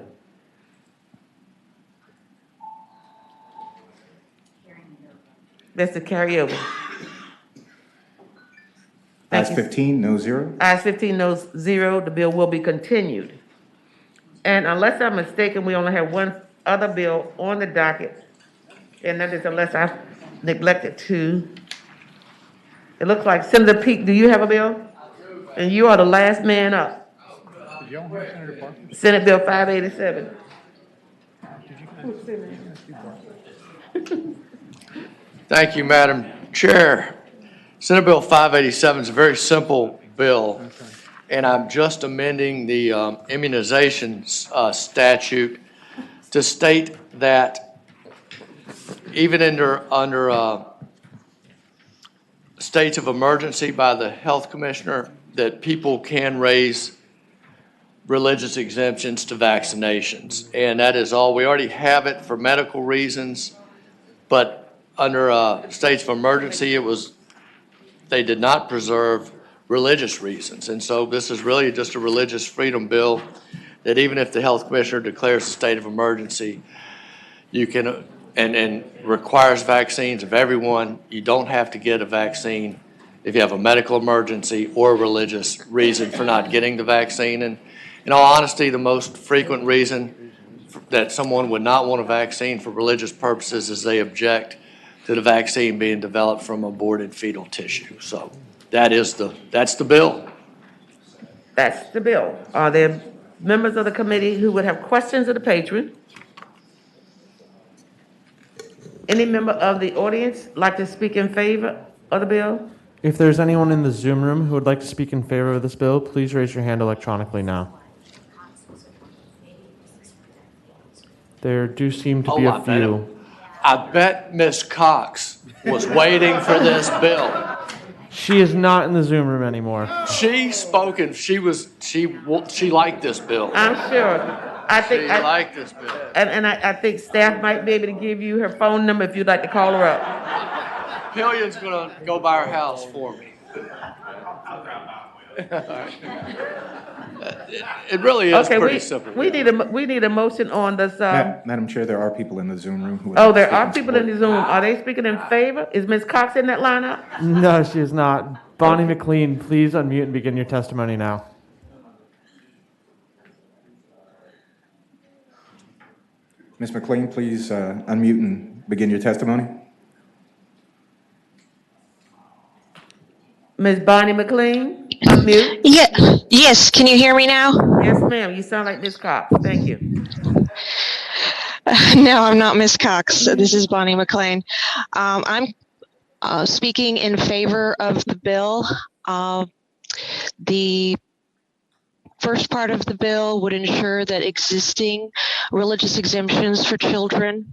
That's the carryover. Ayes 15, no 0. Ayes 15, noes 0. The bill will be continued. And unless I'm mistaken, we only have one other bill on the docket, and that is unless I've neglected to. It looks like Senator Peake, do you have a bill? And you are the last man up. Senate Bill 587. Thank you, Madam Chair. Senate Bill 587 is a very simple bill, and I'm just amending the immunization statute to state that even under states of emergency by the health commissioner, that people can raise religious exemptions to vaccinations. And that is all. We already have it for medical reasons, but under states of emergency, they did not preserve religious reasons. And so this is really just a religious freedom bill that even if the health commissioner declares a state of emergency, you can, and requires vaccines of everyone, you don't have to get a vaccine if you have a medical emergency or a religious reason for not getting the vaccine. And in all honesty, the most frequent reason that someone would not want a vaccine for religious purposes is they object to the vaccine being developed from aborted fetal tissue. So that's the bill. That's the bill. Are there members of the committee who would have questions of the patron? Any member of the audience like to speak in favor of the bill? If there's anyone in the Zoom room who would like to speak in favor of this bill, please raise your hand electronically now. There do seem to be a few. I bet Ms. Cox was waiting for this bill. She is not in the Zoom room anymore. She spoke and she liked this bill. I'm sure. She liked this bill. And I think staff might be able to give you her phone number if you'd like to call her up. Pillion's gonna go by her house for me. It really is pretty simple. We need a motion on this. Madam Chair, there are people in the Zoom room who would. Oh, there are people in the Zoom. Are they speaking in favor? Is Ms. Cox in that lineup? No, she is not. Bonnie McLean, please unmute and begin your testimony now. Ms. McLean, please unmute and begin your testimony. Ms. Bonnie McLean, unmute. Yes, can you hear me now? Yes, ma'am. You sound like Ms. Cox. Thank you. No, I'm not Miss Cox. This is Bonnie McLean. I'm speaking in favor of the bill. The first part of the bill would ensure that existing religious exemptions for children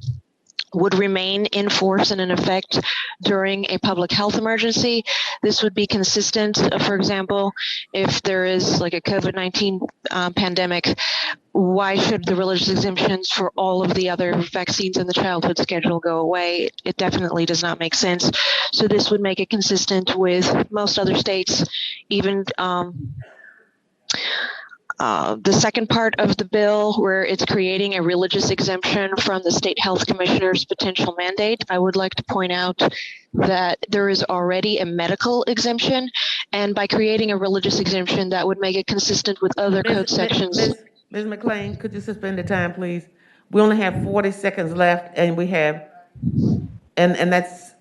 would remain in force and in effect during a public health emergency. This would be consistent, for example, if there is like a COVID-19 pandemic, why should the religious exemptions for all of the other vaccines in the childhood schedule go away? It definitely does not make sense. So this would make it consistent with most other states, even the second part of the bill, where it's creating a religious exemption from the state health commissioner's potential mandate, I would like to point out that there is already a medical exemption, and by creating a religious exemption, that would make it consistent with other code sections. Ms. McLean, could you suspend the time, please? We only have 40 seconds left, and we have, and that's.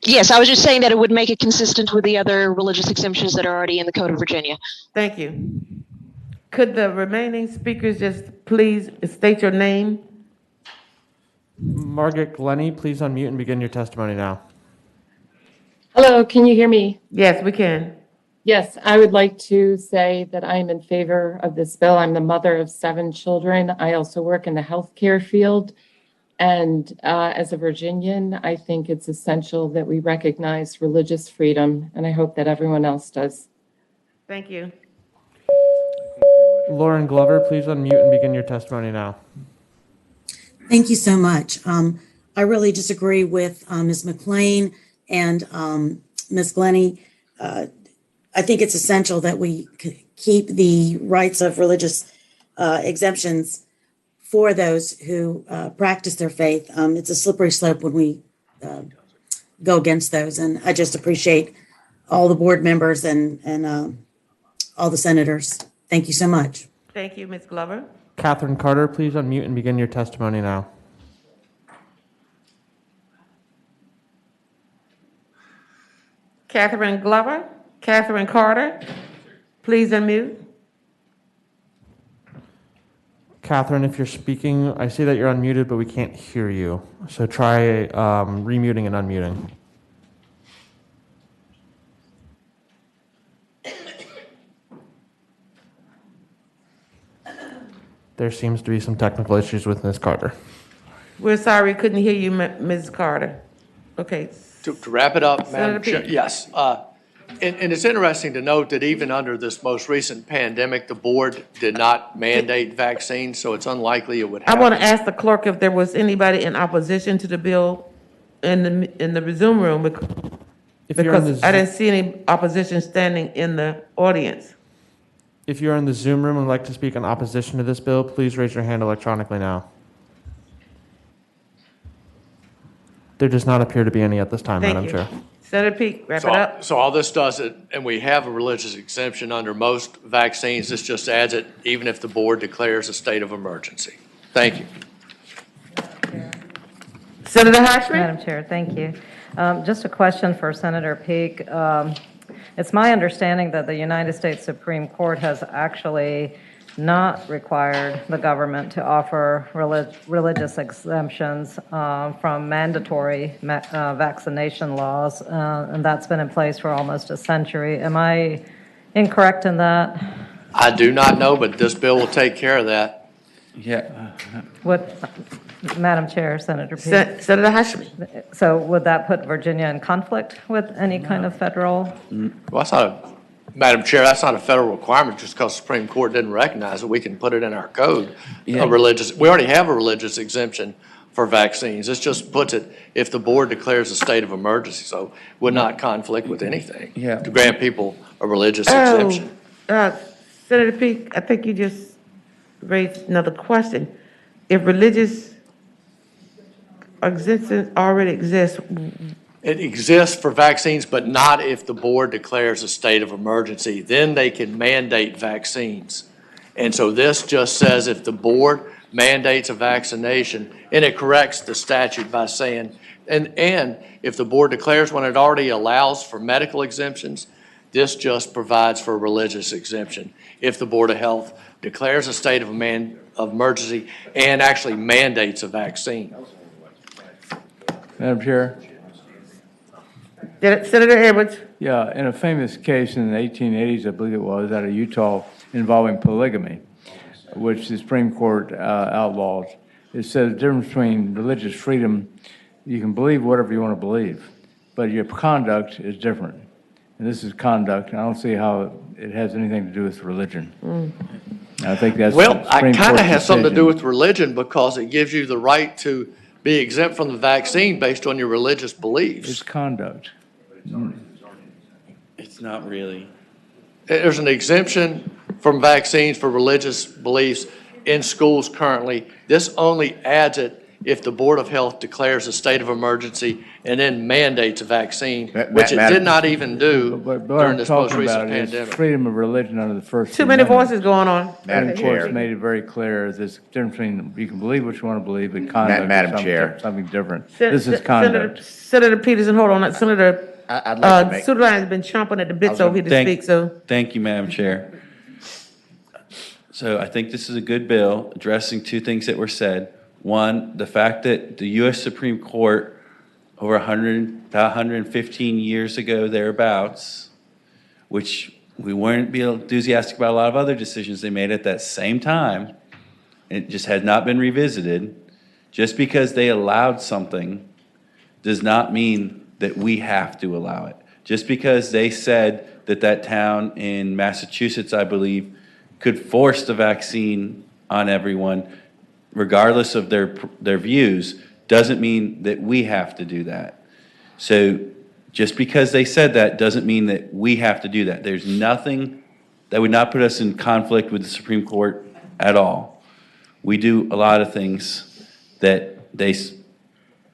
Yes, I was just saying that it would make it consistent with the other religious exemptions that are already in the Code of Virginia. Thank you. Could the remaining speakers just please state your name? Margaret Glenny, please unmute and begin your testimony now. Hello, can you hear me? Yes, we can. Yes, I would like to say that I am in favor of this bill. I'm the mother of 7 children. I also work in the healthcare field. And as a Virginian, I think it's essential that we recognize religious freedom, and I hope that everyone else does. Thank you. Lauren Glover, please unmute and begin your testimony now. Thank you so much. I really disagree with Ms. McLean and Ms. Glenny. I think it's essential that we keep the rights of religious exemptions for those who practice their faith. It's a slippery slope when we go against those. And I just appreciate all the board members and all the senators. Thank you so much. Thank you, Ms. Glover. Catherine Carter, please unmute and begin your testimony now. Catherine Glover, Catherine Carter, please unmute. Catherine, if you're speaking, I see that you're unmuted, but we can't hear you. So try remuting and unmuting. There seems to be some technical issues with Ms. Carter. We're sorry we couldn't hear you, Ms. Carter. Okay. To wrap it up, Senator Madam Chair, Peake. yes. And it's interesting to note that even under this most recent pandemic, the board did not mandate vaccines, so it's unlikely it would I happen. want to ask the clerk if there was anybody in opposition to the bill in the Zoom room. If you're in Because the I didn't see any opposition standing in the audience. If you're in the Zoom room and would like to speak in opposition to this bill, please raise your hand electronically now. There does not appear to be any at this time, Thank Madam you. Chair. Senator Peake, wrap it up. So all this does it, and we have a religious exemption under most vaccines. This just adds it, even if the board declares a state of emergency. Thank you. Senator Hashmi? Madam Chair, thank you. Just a question for Senator Peake. It's my understanding that the United States Supreme Court has actually not required the government to offer religious exemptions from mandatory vaccination laws, and that's been in place for almost a century. Am I incorrect in that? I do not know, but this bill will take care of that. Yeah. What, Madam Chair, Senator Peake? Senator Hashmi? So would that put Virginia in conflict with any kind of federal? Well, that's not Madam Chair, that's not a federal requirement just because the Supreme Court didn't recognize it. We can put it in our code. Yeah. We already have a religious exemption for vaccines. This just puts it, if the board declares a state of emergency, so would not conflict with anything. Yeah. To grant people a religious exemption. Senator Peake, I think you just raised another question. If religious exemptions already exist, It exists for vaccines, but not if the board declares a state of emergency. Then they can mandate vaccines. And so this just says if the board mandates a vaccination, and it corrects the statute by saying, and if the board declares one, it already allows for medical exemptions, this just provides for a religious exemption. If the Board of Health declares a state of emergency and actually mandates a vaccine. Madam Chair? Senator Edwards? Yeah, in a famous case in the 1880s, I believe it was, out of Utah involving polygamy, which the Supreme Court outlawed. It says the difference between religious freedom, you can believe whatever you want to believe, but your conduct is different. And this is conduct. I don't see how it has anything to do with religion. I think that's Well, the Supreme it kind of Court's has something to do decision. with religion because it gives you the right to be exempt from the vaccine based on your religious beliefs. It's conduct. It's not really. There's an exemption from vaccines for religious beliefs in schools currently. This only adds it if the Board of Health declares a state of emergency and then mandates a vaccine, which it did not even do But what during I'm this most talking recent about is pandemic. freedom of religion under the First Too many Amendment. voices going on. Madam Okay. Court's made it very clear, there's a difference between, you can believe what you want to believe, but conduct Madam is Chair. something different. Sen- This is Sen- conduct. Senator Peterson, hold on. Senator I'd like to make. Suderline's been chomping at the bits over here to speak, so. Thank you, Madam Chair. So I think this is a good bill addressing two things that were said. One, the fact that the U.S. Supreme Court over 115 years ago thereabouts, which we weren't be enthusiastic about a lot of other decisions they made at that same time, it just had not been revisited. Just because they allowed something does not mean that we have to allow it. Just because they said that that town in Massachusetts, I believe, could force the vaccine on everyone, regardless of their views, doesn't mean that we have to do that. So just because they said that doesn't mean that we have to do that. There's nothing that would not put us in conflict with the Supreme Court at all. We do a lot of things that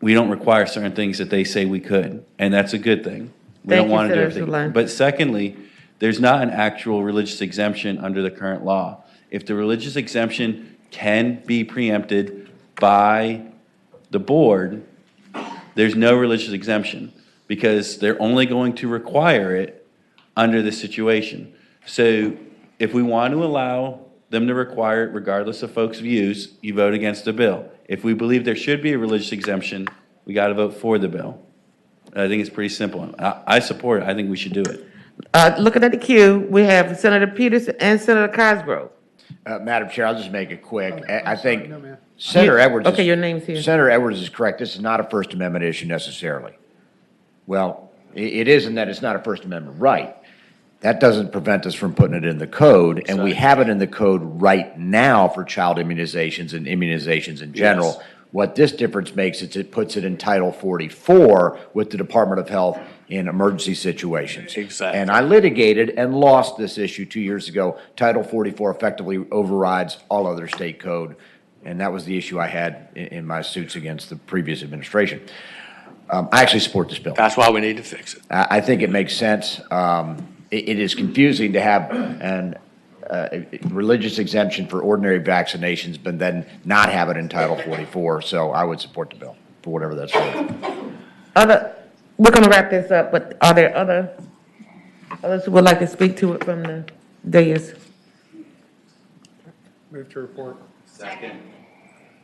we don't require certain things that they say we could, and that's a good thing. We Thank don't you, want to do Senator everything. Suderline. But secondly, there's not an actual religious exemption under the current law. If the religious exemption can be preempted by the board, there's no religious exemption because they're only going to require it under this situation. So if we want to allow them to require it regardless of folks' views, you vote against the bill. If we believe there should be a religious exemption, we got to vote for the bill. I think it's pretty simple. I support it. I think we should do it. Looking at the queue, we have Senator Peterson and Senator Cosgrove. Madam Chair, I'll just make it quick. I think Senator Edwards. Okay, your name's here. Senator Edwards is correct. This is not a First Amendment issue necessarily. Well, it is in that it's not a First Amendment right. That doesn't prevent us from putting it in the code, and we have it in the code right now for child immunizations and immunizations in general. Yes. What this difference makes is it puts it in Title 44 with the Department of Health in emergency situations. Exactly. And I litigated and lost this issue 2 years ago. Title 44 effectively overrides all other state code, and that was the issue I had in my suits against the previous administration. I actually support this bill. That's why we need to fix it. I think it makes sense. It is confusing to have an religious exemption for ordinary vaccinations, but then not have it in Title 44. So I would support the bill for whatever that's worth. We're going to wrap this up, but are there others who would like to speak to it from the dais? Move to report. Second.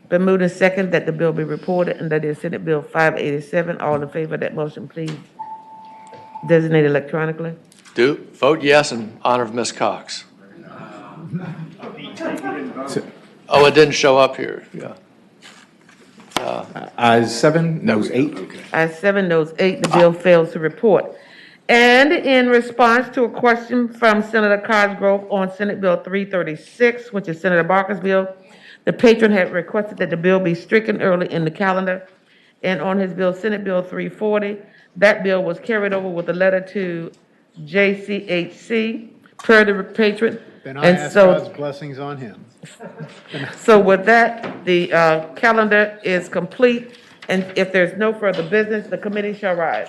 Been moved and second that the bill be reported, and that is Senate Bill 587. All in favor of that motion, please designate electronically. Vote yes in honor of Ms. Cox. Oh, it didn't show up here, yeah. Ayes 7, noes 8. Ayes 7, noes 8, the bill fails to report. And in response to a question from Senator Cosgrove on Senate Bill 336, which is Senator Barker's bill, the patron had requested that the bill be stricken early in the calendar. And on his bill, Senate Bill 340, that bill was carried over with a letter to JCHC per the patron. Then I ask God's blessings on him. So with that, the calendar is complete, and if there's no further business, the committee shall rise.